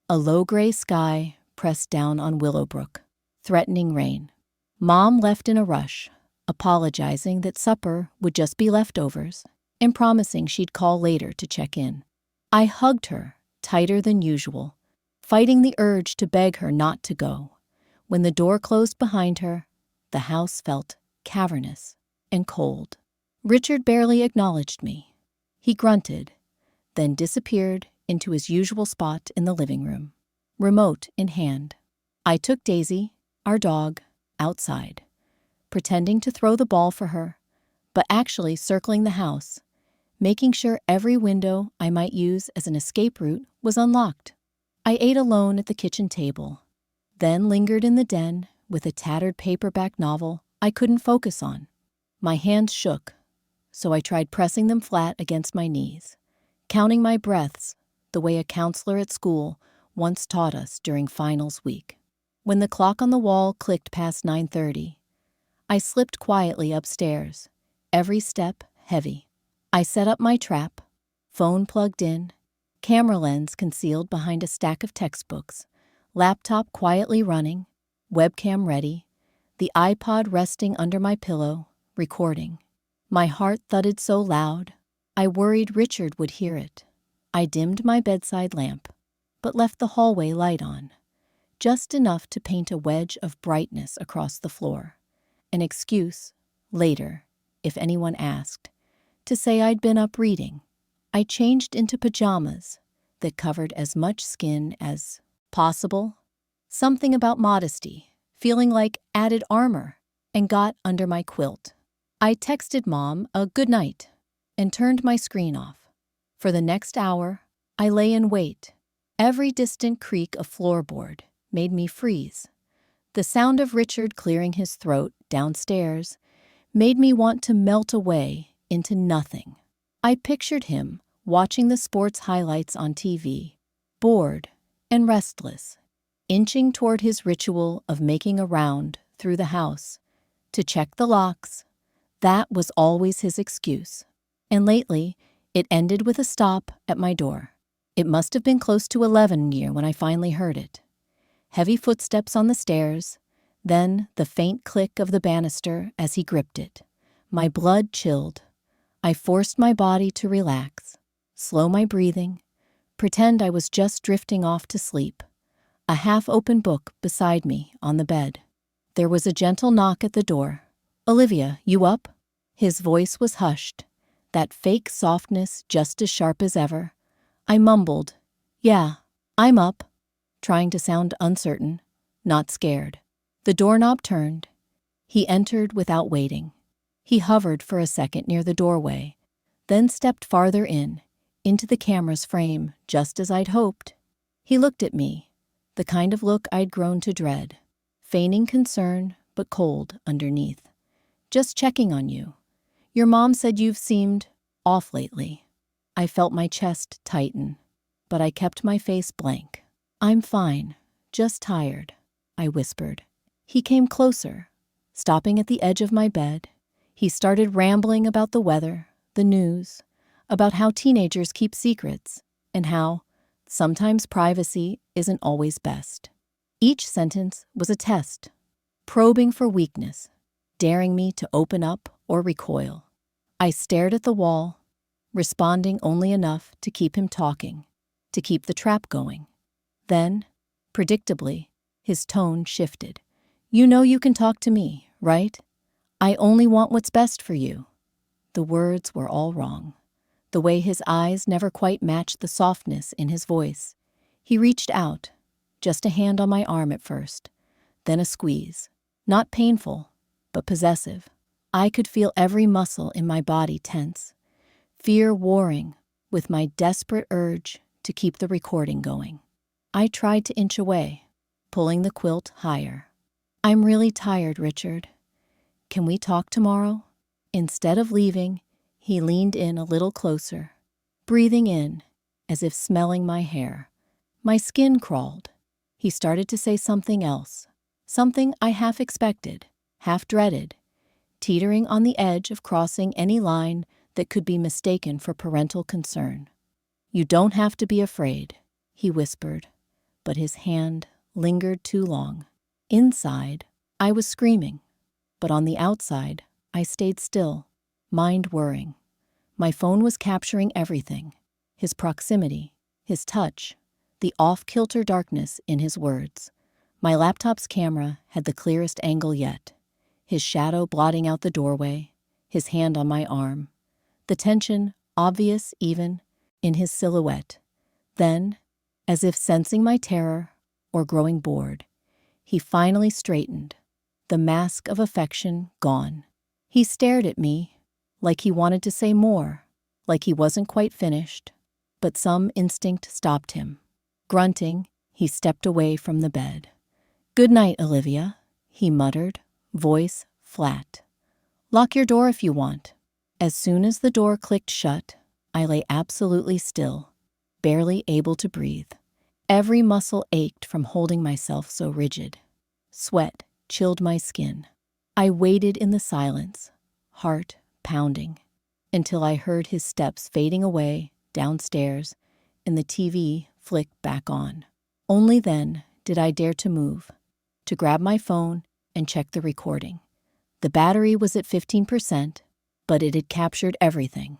A: A low gray sky pressed down on Willowbrook, threatening rain. Mom left in a rush, apologizing that supper would just be leftovers and promising she'd call later to check in. I hugged her, tighter than usual, fighting the urge to beg her not to go. When the door closed behind her, the house felt cavernous and cold. Richard barely acknowledged me. He grunted, then disappeared into his usual spot in the living room, remote in hand. I took Daisy, our dog, outside, pretending to throw the ball for her, but actually circling the house, making sure every window I might use as an escape route was unlocked. I ate alone at the kitchen table, then lingered in the den with a tattered paperback novel I couldn't focus on. My hands shook, so I tried pressing them flat against my knees, counting my breaths the way a counselor at school once taught us during finals week. When the clock on the wall clicked past 9:30, I slipped quietly upstairs, every step heavy. I set up my trap, phone plugged in, camera lens concealed behind a stack of textbooks, laptop quietly running, webcam ready, the iPod resting under my pillow, recording. My heart thudded so loud, I worried Richard would hear it. I dimmed my bedside lamp, but left the hallway light on, just enough to paint a wedge of brightness across the floor. An excuse, later, if anyone asked, to say I'd been up reading. I changed into pajamas that covered as much skin as possible. Something about modesty, feeling like added armor, and got under my quilt. I texted Mom a good night and turned my screen off. For the next hour, I lay in wait. Every distant creak of floorboard made me freeze. The sound of Richard clearing his throat downstairs made me want to melt away into nothing. I pictured him watching the sports highlights on TV, bored and restless, inching toward his ritual of making a round through the house to check the locks. That was always his excuse. And lately, it ended with a stop at my door. It must have been close to 11 when I finally heard it. Heavy footsteps on the stairs, then the faint click of the banister as he gripped it. My blood chilled. I forced my body to relax, slow my breathing, pretend I was just drifting off to sleep. A half-open book beside me on the bed. There was a gentle knock at the door. "Olivia, you up?" His voice was hushed, that fake softness just as sharp as ever. I mumbled, "Yeah, I'm up," trying to sound uncertain, not scared. The doorknob turned. He entered without waiting. He hovered for a second near the doorway, then stepped farther in, into the camera's frame, just as I'd hoped. He looked at me, the kind of look I'd grown to dread, feigning concern but cold underneath. "Just checking on you. Your mom said you've seemed off lately." I felt my chest tighten, but I kept my face blank. "I'm fine, just tired," I whispered. He came closer, stopping at the edge of my bed. He started rambling about the weather, the news, about how teenagers keep secrets, and how sometimes privacy isn't always best. Each sentence was a test, probing for weakness, daring me to open up or recoil. I stared at the wall, responding only enough to keep him talking, to keep the trap going. Then, predictably, his tone shifted. "You know you can talk to me, right? I only want what's best for you." The words were all wrong. The way his eyes never quite matched the softness in his voice. He reached out, just a hand on my arm at first, then a squeeze. Not painful, but possessive. I could feel every muscle in my body tense, fear warring with my desperate urge to keep the recording going. I tried to inch away, pulling the quilt higher. "I'm really tired, Richard. Can we talk tomorrow?" Instead of leaving, he leaned in a little closer, breathing in, as if smelling my hair. My skin crawled. He started to say something else, something I half expected, half dreaded, teetering on the edge of crossing any line that could be mistaken for parental concern. "You don't have to be afraid," he whispered, but his hand lingered too long. Inside, I was screaming, but on the outside, I stayed still, mind whirring. My phone was capturing everything: his proximity, his touch, the off-kilter darkness in his words. My laptop's camera had the clearest angle yet, his shadow blotting out the doorway, his hand on my arm, the tension obvious even in his silhouette. Then, as if sensing my terror or growing bored, he finally straightened, the mask of affection gone. He stared at me like he wanted to say more, like he wasn't quite finished, but some instinct stopped him. Grunting, he stepped away from the bed. "Good night, Olivia," he muttered, voice flat. "Lock your door if you want." As soon as the door clicked shut, I lay absolutely still, barely able to breathe. Every muscle ached from holding myself so rigid. Sweat chilled my skin. I waited in the silence, heart pounding, until I heard his steps fading away downstairs and the TV flick back on. Only then did I dare to move, to grab my phone and check the recording. The battery was at 15%, but it had captured everything.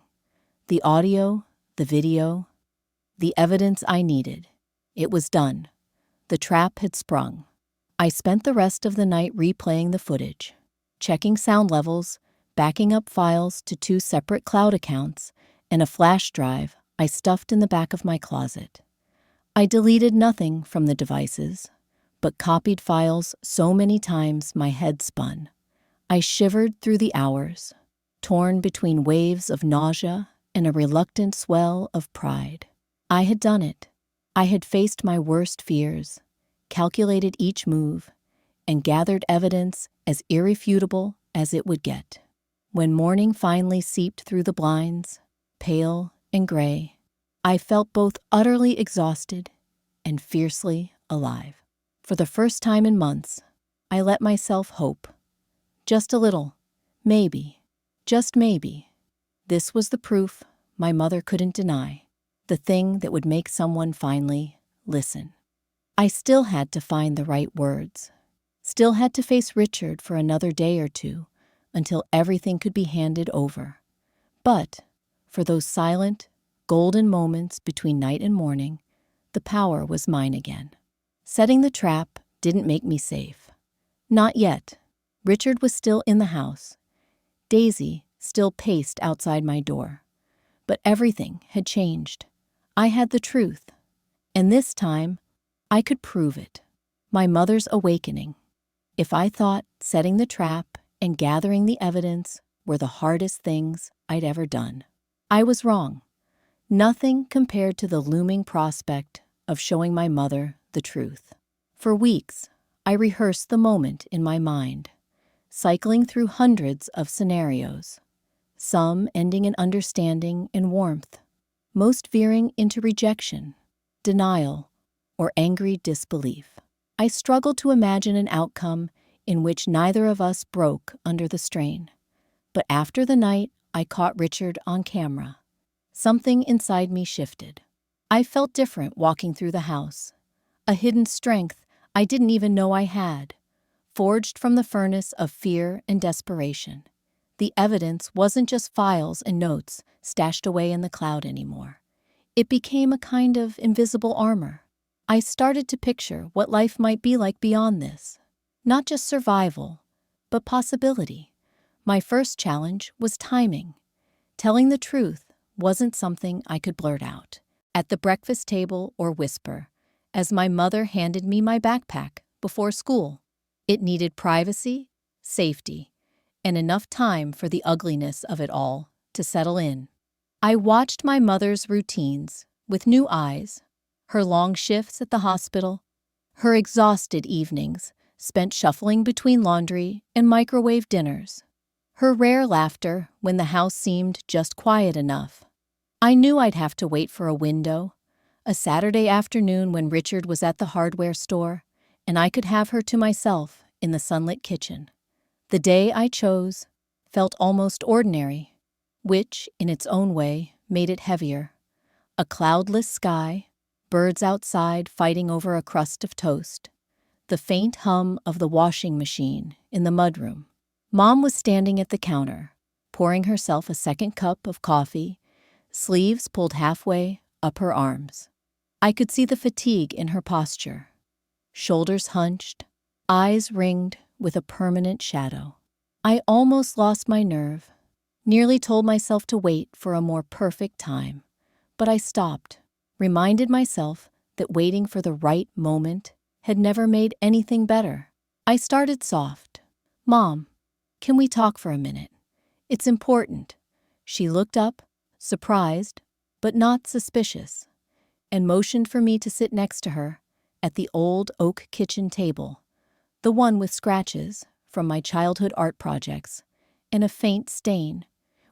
A: The audio, the video, the evidence I needed. It was done. The trap had sprung. I spent the rest of the night replaying the footage, checking sound levels, backing up files to 2 separate cloud accounts, and a flash drive I stuffed in the back of my closet. I deleted nothing from the devices, but copied files so many times my head spun. I shivered through the hours, torn between waves of nausea and a reluctant swell of pride. I had done it. I had faced my worst fears, calculated each move, and gathered evidence as irrefutable as it would get. When morning finally seeped through the blinds, pale and gray, I felt both utterly exhausted and fiercely alive. For the first time in months, I let myself hope. Just a little. Maybe. Just maybe. This was the proof my mother couldn't deny. The thing that would make someone finally listen. I still had to find the right words. Still had to face Richard for another day or two until everything could be handed over. But for those silent, golden moments between night and morning, the power was mine again. Setting the trap didn't make me safe. Not yet. Richard was still in the house. Daisy still paced outside my door. But everything had changed. I had the truth. And this time, I could prove it. My mother's awakening. If I thought setting the trap and gathering the evidence were the hardest things I'd ever done, I was wrong. Nothing compared to the looming prospect of showing my mother the truth. For weeks, I rehearsed the moment in my mind, cycling through hundreds of scenarios, some ending in understanding and warmth, most veering into rejection, denial, or angry disbelief. I struggled to imagine an outcome in which neither of us broke under the strain. But after the night I caught Richard on camera, something inside me shifted. I felt different walking through the house, a hidden strength I didn't even know I had, forged from the furnace of fear and desperation. The evidence wasn't just files and notes stashed away in the cloud anymore. It became a kind of invisible armor. I started to picture what life might be like beyond this. Not just survival, but possibility. My first challenge was timing. Telling the truth wasn't something I could blurt out at the breakfast table or whisper as my mother handed me my backpack before school. It needed privacy, safety, and enough time for the ugliness of it all to settle in. I watched my mother's routines with new eyes, her long shifts at the hospital, her exhausted evenings spent shuffling between laundry and microwave dinners, her rare laughter when the house seemed just quiet enough. I knew I'd have to wait for a window, a Saturday afternoon when Richard was at the hardware store, and I could have her to myself in the sunlit kitchen. The day I chose felt almost ordinary, which, in its own way, made it heavier. A cloudless sky, birds outside fighting over a crust of toast, the faint hum of the washing machine in the mudroom. Mom was standing at the counter, pouring herself a second cup of coffee, sleeves pulled halfway up her arms. I could see the fatigue in her posture. Shoulders hunched, eyes ringed with a permanent shadow. I almost lost my nerve, nearly told myself to wait for a more perfect time. But I stopped, reminded myself that waiting for the right moment had never made anything better. I started soft. "Mom, can we talk for a minute? It's important." She looked up, surprised, but not suspicious, and motioned for me to sit next to her at the old oak kitchen table, the one with scratches from my childhood art projects and a faint stain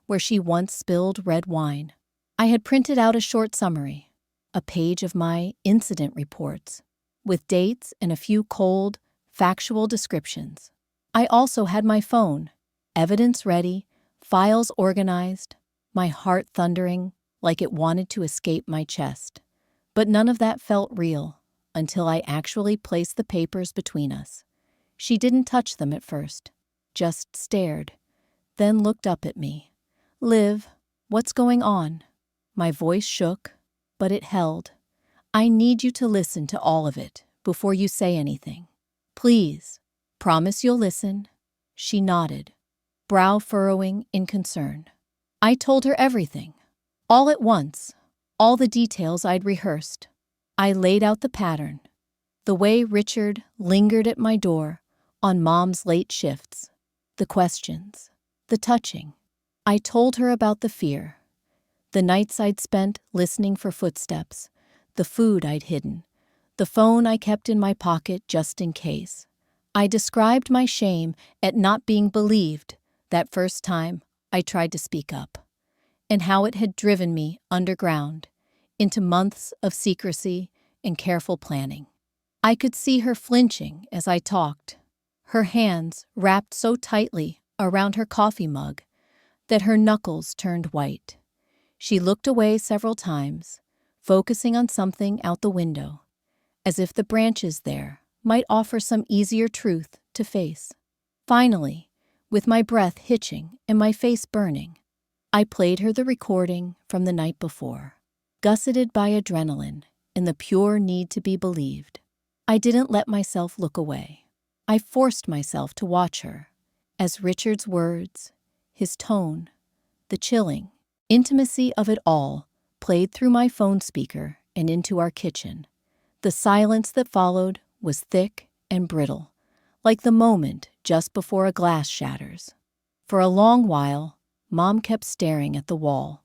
A: where she once spilled red wine. I had printed out a short summary, a page of my incident reports, with dates and a few cold, factual descriptions. I also had my phone, evidence ready, files organized, my heart thundering like it wanted to escape my chest. But none of that felt real until I actually placed the papers between us. She didn't touch them at first, just stared, then looked up at me. "Liv, what's going on?" My voice shook, but it held. "I need you to listen to all of it before you say anything. Please, promise you'll listen." She nodded, brow furrowing in concern. I told her everything, all at once, all the details I'd rehearsed. I laid out the pattern, the way Richard lingered at my door on Mom's late shifts, the questions, the touching. I told her about the fear, the nights I'd spent listening for footsteps, the food I'd hidden, the phone I kept in my pocket just in case. I described my shame at not being believed that first time I tried to speak up, and how it had driven me underground into months of secrecy and careful planning. I could see her flinching as I talked, her hands wrapped so tightly around her coffee mug that her knuckles turned white. She looked away several times, focusing on something out the window, as if the branches there might offer some easier truth to face. Finally, with my breath hitching and my face burning, I played her the recording from the night before, gusseted by adrenaline and the pure need to be believed. I didn't let myself look away. I forced myself to watch her, as Richard's words, his tone, the chilling intimacy of it all played through my phone speaker and into our kitchen. The silence that followed was thick and brittle, like the moment just before a glass shatters. For a long while, Mom kept staring at the wall.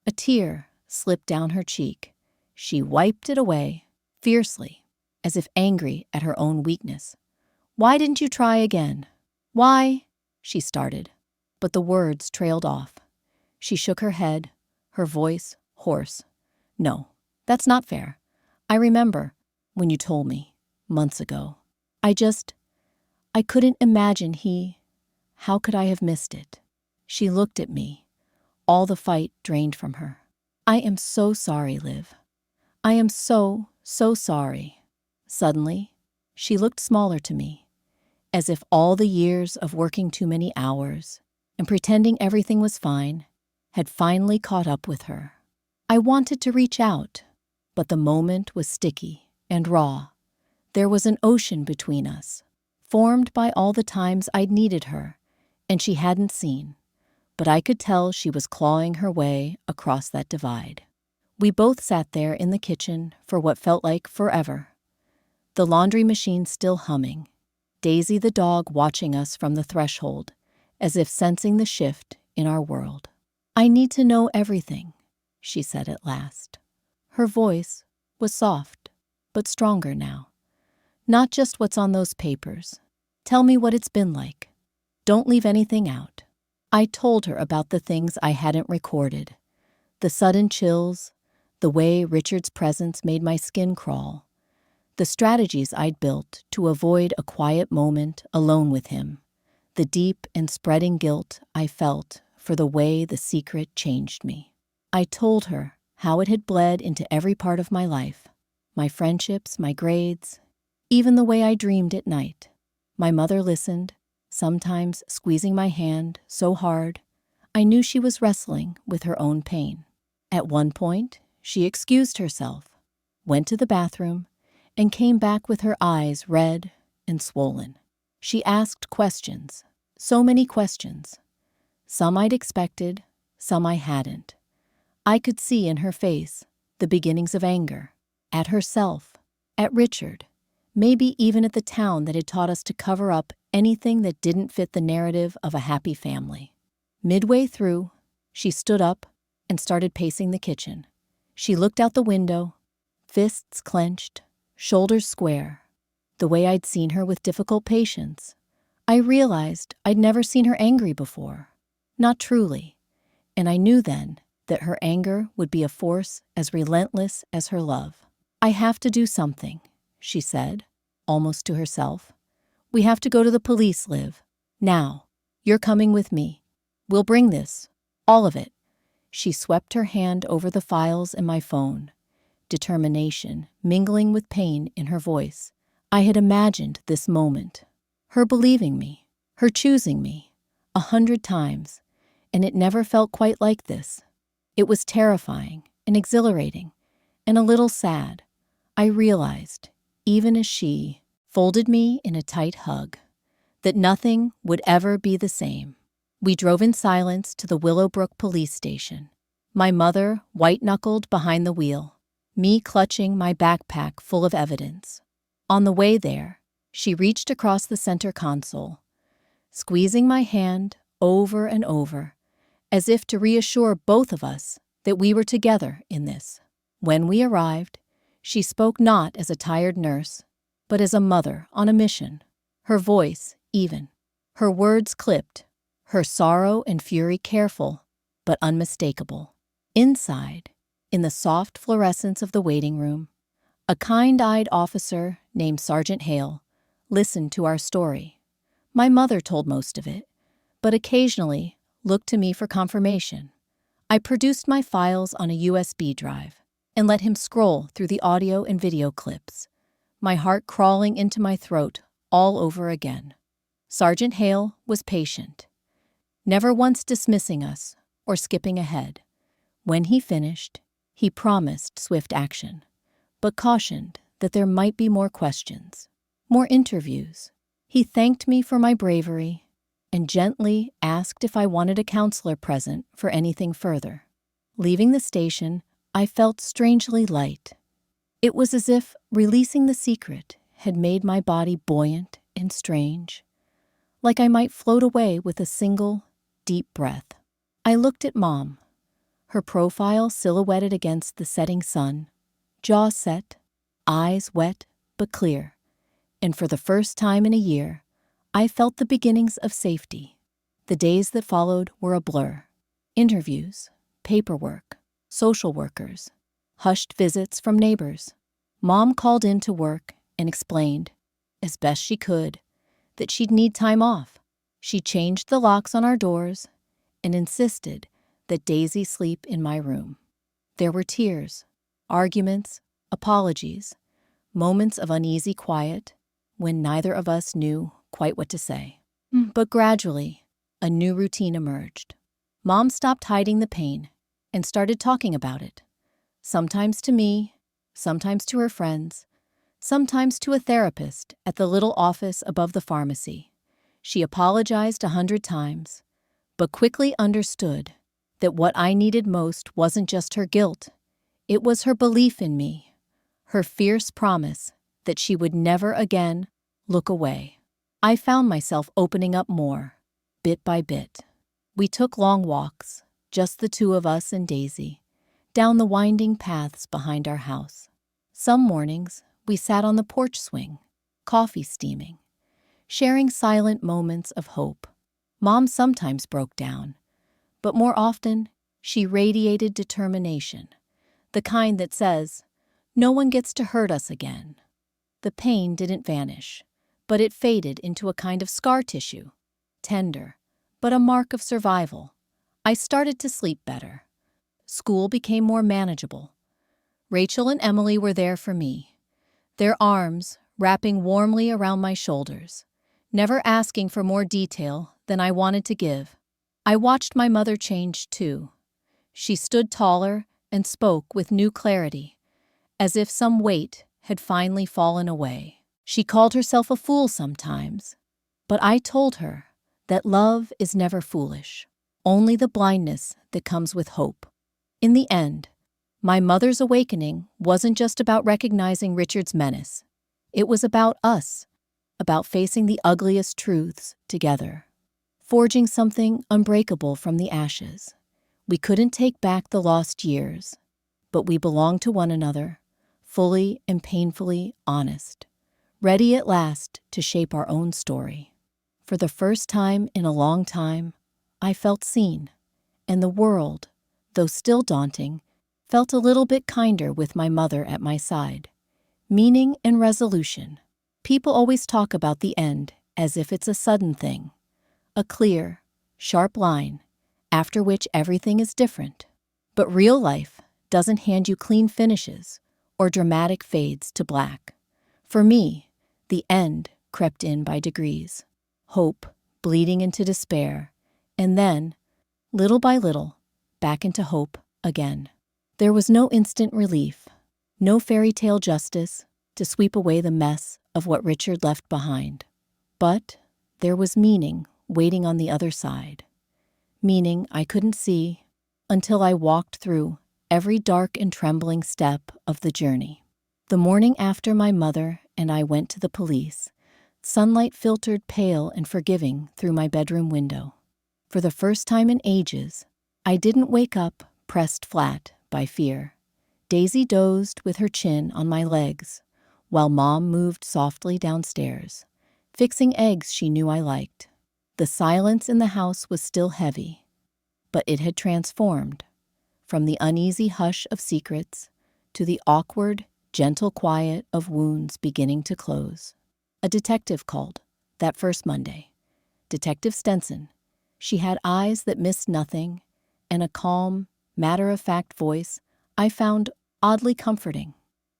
A: A tear slipped down her cheek. She wiped it away, fiercely, as if angry at her own weakness. "Why didn't you try again?" "Why?" she started, but the words trailed off. She shook her head, her voice hoarse. "No, that's not fair. I remember when you told me, months ago. I couldn't imagine how could I have missed it?" She looked at me, all the fight drained from her. "I am so sorry, Liv. I am so sorry." Suddenly, she looked smaller to me, as if all the years of working too many hours and pretending everything was fine had finally caught up with her. I wanted to reach out, but the moment was sticky and raw. There was an ocean between us, formed by all the times I'd needed her, and she hadn't seen, but I could tell she was clawing her way across that divide. We both sat there in the kitchen for what felt like forever, the laundry machine still humming, Daisy the dog watching us from the threshold, as if sensing the shift in our world. "I need to know everything," she said at last. Her voice was soft, but stronger now. "Not just what's on those papers. Tell me what it's been like. Don't leave anything out." I told her about the things I hadn't recorded, the sudden chills, the way Richard's presence made my skin crawl, the strategies I'd built to avoid a quiet moment alone with him, the deep and spreading guilt I felt for the way the secret changed me. I told her how it had bled into every part of my life. My friendships, my grades, even the way I dreamed at night. My mother listened, sometimes squeezing my hand so hard I knew she was wrestling with her own pain. At one point, she excused herself, went to the bathroom, and came back with her eyes red and swollen. She asked questions, so many questions. Some I'd expected, some I hadn't. I could see in her face the beginnings of anger, at herself, at Richard, maybe even at the town that had taught us to cover up anything that didn't fit the narrative of a happy family. Midway through, she stood up and started pacing the kitchen. She looked out the window, fists clenched, shoulders square, the way I'd seen her with difficult patience. I realized I'd never seen her angry before, not truly, and I knew then that her anger would be a force as relentless as her love. "I have to do something," she said, almost to herself. "We have to go to the police, Liv. Now, you're coming with me. We'll bring this, all of it." She swept her hand over the files and my phone, determination mingling with pain in her voice. I had imagined this moment, her believing me, her choosing me, 100 times, and it never felt quite like this. It was terrifying and exhilarating and a little sad. I realized, even as she folded me in a tight hug, that nothing would ever be the same. We drove in silence to the Willowbrook police station, my mother white-knuckled behind the wheel, me clutching my backpack full of evidence. On the way there, she reached across the center console, squeezing my hand over and over, as if to reassure both of us that we were together in this. When we arrived, she spoke not as a tired nurse, but as a mother on a mission, her voice even, her words clipped, her sorrow and fury careful but unmistakable. Inside, in the soft fluorescence of the waiting room, a kind-eyed officer named Sergeant Hale listened to our story. My mother told most of it, but occasionally looked to me for confirmation. I produced my files on a USB drive and let him scroll through the audio and video clips, my heart crawling into my throat all over again. Sergeant Hale was patient, never once dismissing us or skipping ahead. When he finished, he promised swift action, but cautioned that there might be more questions, more interviews. He thanked me for my bravery and gently asked if I wanted a counselor present for anything further. Leaving the station, I felt strangely light. It was as if releasing the secret had made my body buoyant and strange, like I might float away with a single, deep breath. I looked at Mom, her profile silhouetted against the setting sun, jaw set, eyes wet but clear, and for the first time in a year, I felt the beginnings of safety. The days that followed were a blur. Interviews, paperwork, social workers, hushed visits from neighbors. Mom called in to work and explained, as best she could, that she'd need time off. She changed the locks on our doors and insisted that Daisy sleep in my room. There were tears, arguments, apologies, moments of uneasy quiet when neither of us knew quite what to say. But gradually, a new routine emerged. Mom stopped hiding the pain and started talking about it, sometimes to me, sometimes to her friends, sometimes to a therapist at the little office above the pharmacy. She apologized 100 times, but quickly understood that what I needed most wasn't just her guilt. It was her belief in me, her fierce promise that she would never again look away. I found myself opening up more, bit by bit. We took long walks, just the two of us and Daisy, down the winding paths behind our house. Some mornings, we sat on the porch swing, coffee steaming, sharing silent moments of hope. Mom sometimes broke down, but more often, she radiated determination, the kind that says, "No one gets to hurt us again." The pain didn't vanish, but it faded into a kind of scar tissue, tender, but a mark of survival. I started to sleep better, School became more manageable. Rachel and Emily were there for me, their arms wrapping warmly around my shoulders, never asking for more detail than I wanted to give. I watched my mother change too. She stood taller and spoke with new clarity, as if some weight had finally fallen away. She called herself a fool sometimes, but I told her that love is never foolish, only the blindness that comes with hope. In the end, my mother's awakening wasn't just about recognizing Richard's menace. It was about us, about facing the ugliest truths together, forging something unbreakable from the ashes. We couldn't take back the lost years, but we belonged to one another, fully and painfully honest, ready at last to shape our own story. For the first time in a long time, I felt seen, and the world, though still daunting, felt a little bit kinder with my mother at my side. Meaning and resolution. People always talk about the end as if it's a sudden thing, a clear, sharp line, after which everything is different. But real life doesn't hand you clean finishes or dramatic fades to black. For me, the end crept in by degrees, hope bleeding into despair, and then, little by little, back into hope again. There was no instant relief, no fairy tale justice to sweep away the mess of what Richard left behind. But there was meaning waiting on the other side. Meaning I couldn't see until I walked through every dark and trembling step of the journey. The morning after my mother and I went to the police, sunlight filtered pale and forgiving through my bedroom window. For the first time in ages, I didn't wake up pressed flat by fear. Daisy dozed with her chin on my legs, while Mom moved softly downstairs, fixing eggs she knew I liked. The silence in the house was still heavy, but it had transformed, from the uneasy hush of secrets to the awkward, gentle quiet of wounds beginning to close. A detective called, that first Monday. Detective Stenson. She had eyes that missed nothing, and a calm, matter-of-fact voice I found oddly comforting.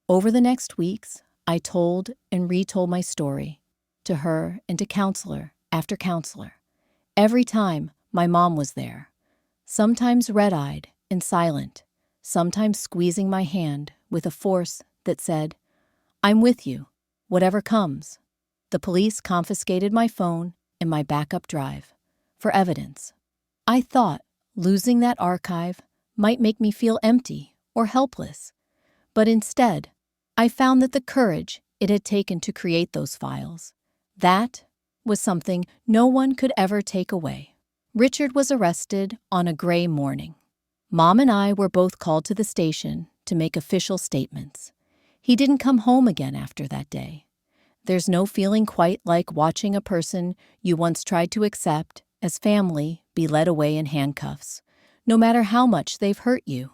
A: Over the next weeks, I told and retold my story, to her and to counselor after counselor. Every time, my mom was there, sometimes red-eyed and silent, sometimes squeezing my hand with a force that said, "I'm with you, whatever comes." The police confiscated my phone and my backup drive for evidence. I thought losing that archive might make me feel empty or helpless, but instead, I found that the courage it had taken to create those files, that was something no one could ever take away. Richard was arrested on a gray morning. Mom and I were both called to the station to make official statements. He didn't come home again after that day. There's no feeling quite like watching a person you once tried to accept as family be led away in handcuffs, no matter how much they've hurt you.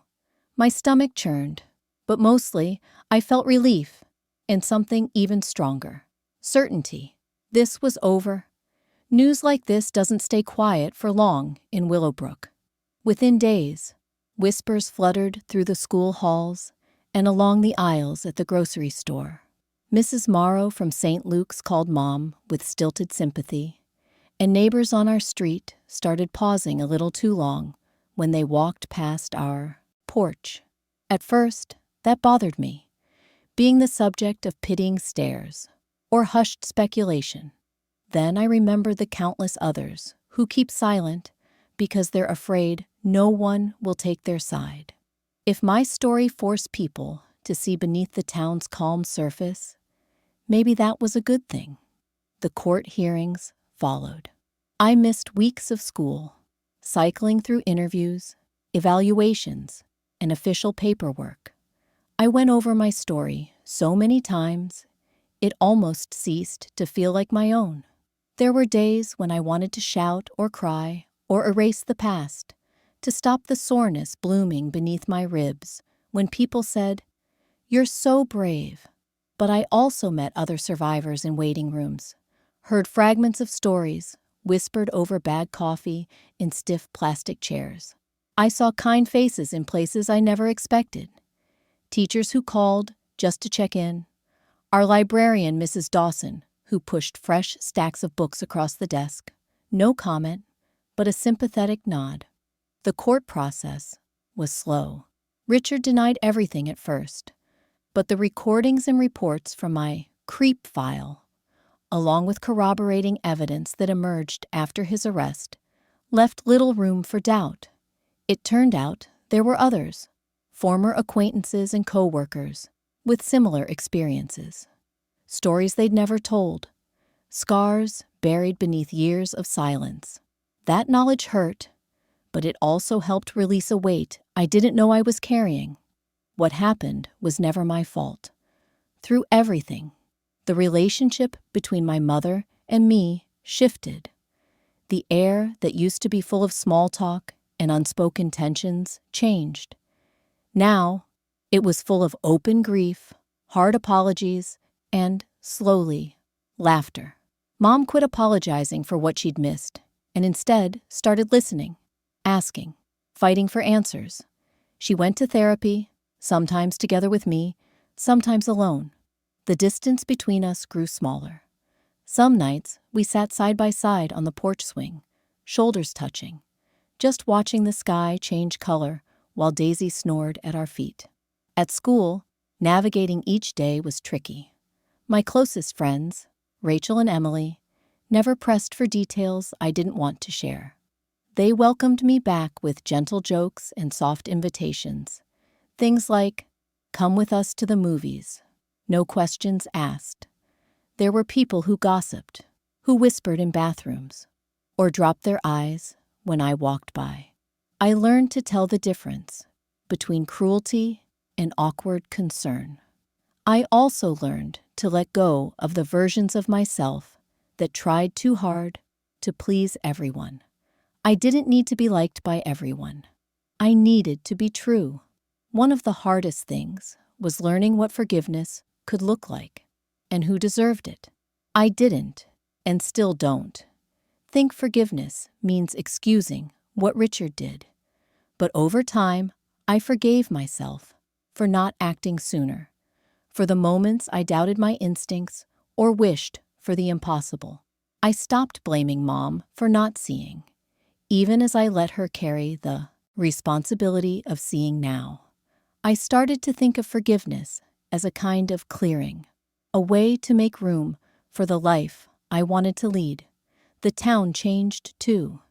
A: My stomach churned, but mostly I felt relief and something even stronger. Certainty. This was over. News like this doesn't stay quiet for long in Willowbrook. Within days, whispers fluttered through the school halls and along the aisles at the grocery store. Mrs. Morrow from St. Luke's called Mom with stilted sympathy, and neighbors on our street started pausing a little too long when they walked past our porch. At first, that bothered me, being the subject of pitying stares or hushed speculation. Then I remembered the countless others who keep silent because they're afraid no one will take their side. If my story forced people to see beneath the town's calm surface, maybe that was a good thing. The court hearings followed. I missed weeks of school, cycling through interviews, evaluations, and official paperwork. I went over my story so many times, it almost ceased to feel like my own. There were days when I wanted to shout or cry or erase the past, to stop the soreness blooming beneath my ribs when people said, "You're so brave." But I also met other survivors in waiting rooms, heard fragments of stories whispered over bad coffee in stiff plastic chairs. I saw kind faces in places I never expected. Teachers who called just to check in. Our librarian, Mrs. Dawson, who pushed fresh stacks of books across the desk. No comment, but a sympathetic nod. The court process was slow. Richard denied everything at first, but the recordings and reports from my creep file, along with corroborating evidence that emerged after his arrest, left little room for doubt. It turned out there were others, former acquaintances and co-workers, with similar experiences. Stories they'd never told, scars buried beneath years of silence. That knowledge hurt, but it also helped release a weight I didn't know I was carrying. What happened was never my fault. Through everything, the relationship between my mother and me shifted. The air that used to be full of small talk and unspoken tensions changed. Now, it was full of open grief, hard apologies, and, slowly, laughter. Mom quit apologizing for what she'd missed and instead started listening, asking, fighting for answers. She went to therapy, sometimes together with me, sometimes alone. The distance between us grew smaller. Some nights, we sat side by side on the porch swing, shoulders touching, just watching the sky change color while Daisy snored at our feet. At school, navigating each day was tricky. My closest friends, Rachel and Emily, never pressed for details I didn't want to share. They welcomed me back with gentle jokes and soft invitations. Things like, come with us to the movies, no questions asked. There were people who gossiped, who whispered in bathrooms, or dropped their eyes when I walked by. I learned to tell the difference between cruelty and awkward concern. I also learned to let go of the versions of myself that tried too hard to please everyone. I didn't need to be liked by everyone. I needed to be true. One of the hardest things was learning what forgiveness could look like and who deserved it. I didn't, and still don't, think forgiveness means excusing what Richard did. But over time, I forgave myself for not acting sooner, for the moments I doubted my instincts or wished for the impossible. I stopped blaming Mom for not seeing, even as I let her carry the responsibility of seeing now. I started to think of forgiveness as a kind of clearing, a way to make room for the life I wanted to lead. The town changed too.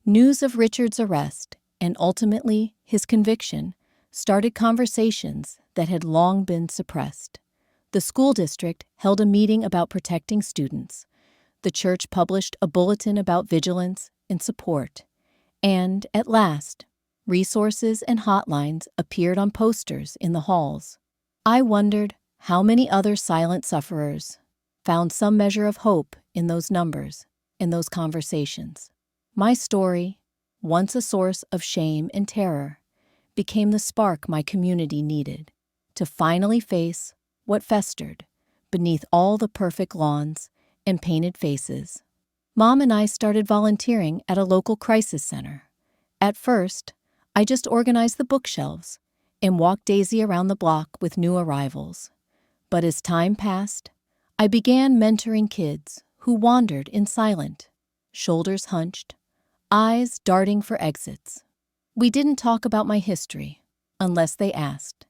A: News of Richard's arrest and ultimately his conviction started conversations that had long been suppressed. The school district held a meeting about protecting students. The church published a bulletin about vigilance and support. And, at last, resources and hotlines appeared on posters in the halls. I wondered how many other silent sufferers found some measure of hope in those numbers, in those conversations. My story, once a source of shame and terror, became the spark my community needed to finally face what festered beneath all the perfect lawns and painted faces. Mom and I started volunteering at a local crisis center. At first, I just organized the bookshelves and walked Daisy around the block with new arrivals. But as time passed, I began mentoring kids who wandered in silent, shoulders hunched, eyes darting for exits. We didn't talk about my history, unless they asked,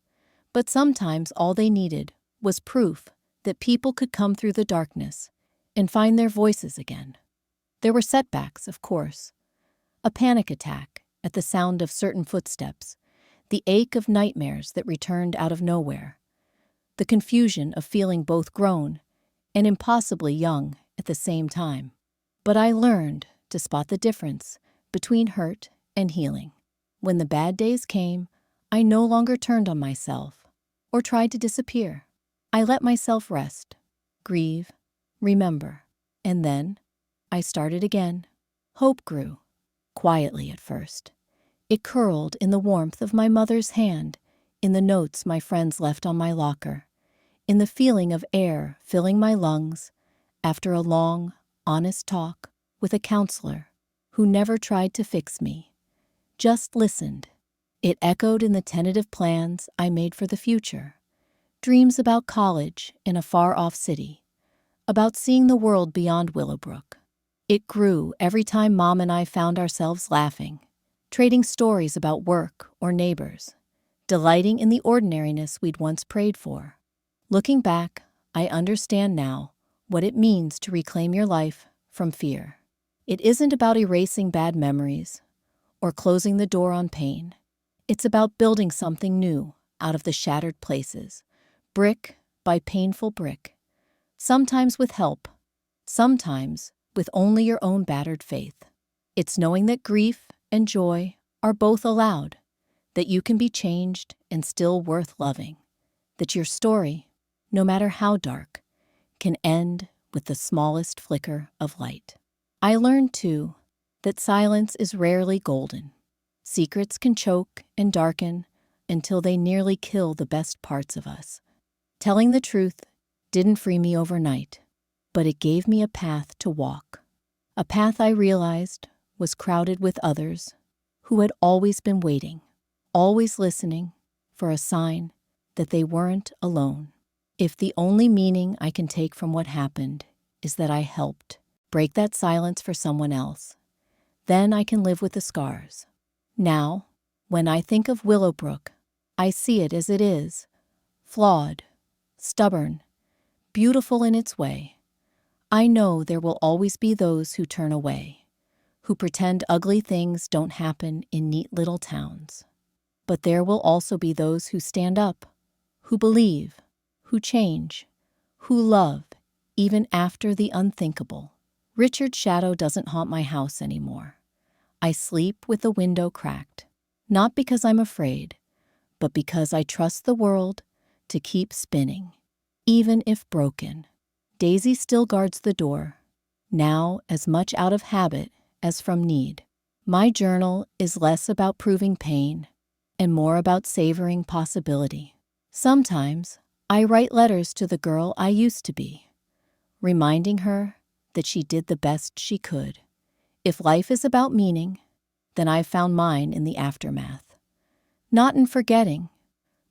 A: but sometimes all they needed was proof that people could come through the darkness and find their voices again. There were setbacks, of course. A panic attack at the sound of certain footsteps, the ache of nightmares that returned out of nowhere, the confusion of feeling both grown and impossibly young at the same time. But I learned to spot the difference between hurt and healing. When the bad days came, I no longer turned on myself or tried to disappear. I let myself rest, grieve, remember, and then I started again. Hope grew, quietly at first. It curled in the warmth of my mother's hand, in the notes my friends left on my locker, in the feeling of air filling my lungs after a long, honest talk with a counselor who never tried to fix me, just listened. It echoed in the tentative plans I made for the future. Dreams about college in a far-off city, about seeing the world beyond Willowbrook. It grew every time Mom and I found ourselves laughing, trading stories about work or neighbors, delighting in the ordinariness we'd once prayed for. Looking back, I understand now what it means to reclaim your life from fear. It isn't about erasing bad memories or closing the door on pain. It's about building something new out of the shattered places, brick by painful brick, sometimes with help, sometimes with only your own battered faith. It's knowing that grief and joy are both allowed, that you can be changed and still worth loving, that your story, no matter how dark, can end with the smallest flicker of light. I learned, too, that silence is rarely golden. Secrets can choke and darken until they nearly kill the best parts of us. Telling the truth didn't free me overnight, but it gave me a path to walk. A path I realized was crowded with others who had always been waiting, always listening for a sign that they weren't alone. If the only meaning I can take from what happened is that I helped break that silence for someone else, then I can live with the scars. Now, when I think of Willowbrook, I see it as it is, flawed, stubborn, beautiful in its way. I know there will always be those who turn away, who pretend ugly things don't happen in neat little towns. But there will also be those who stand up, who believe, who change, who love, even after the unthinkable. Richard's shadow doesn't haunt my house anymore. I sleep with the window cracked, not because I'm afraid, but because I trust the world to keep spinning, even if broken. Daisy still guards the door, now as much out of habit as from need. My journal is less about proving pain and more about savoring possibility. Sometimes I write letters to the girl I used to be, reminding her that she did the best she could. If life is about meaning, then I've found mine in the aftermath. Not in forgetting,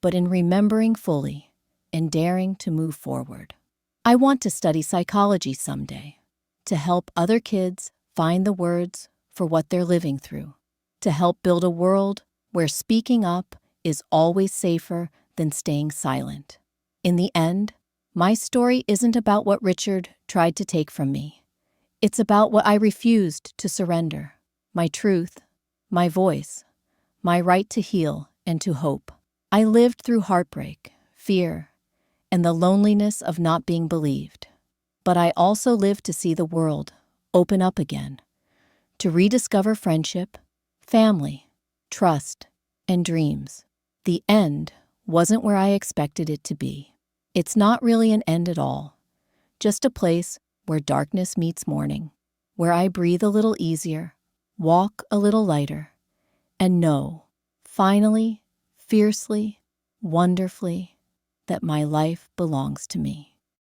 A: but in remembering fully and daring to move forward. I want to study psychology someday, to help other kids find the words for what they're living through, to help build a world where speaking up is always safer than staying silent. In the end, my story isn't about what Richard tried to take from me. It's about what I refused to surrender, my truth, my voice, my right to heal and to hope. I lived through heartbreak, fear, and the loneliness of not being believed. But I also lived to see the world open up again, to rediscover friendship, family, trust, and dreams. The end wasn't where I expected it to be. It's not really an end at all, just a place where darkness meets morning, where I breathe a little easier, walk a little lighter, and know, finally, fiercely, wonderfully, that my life belongs to me.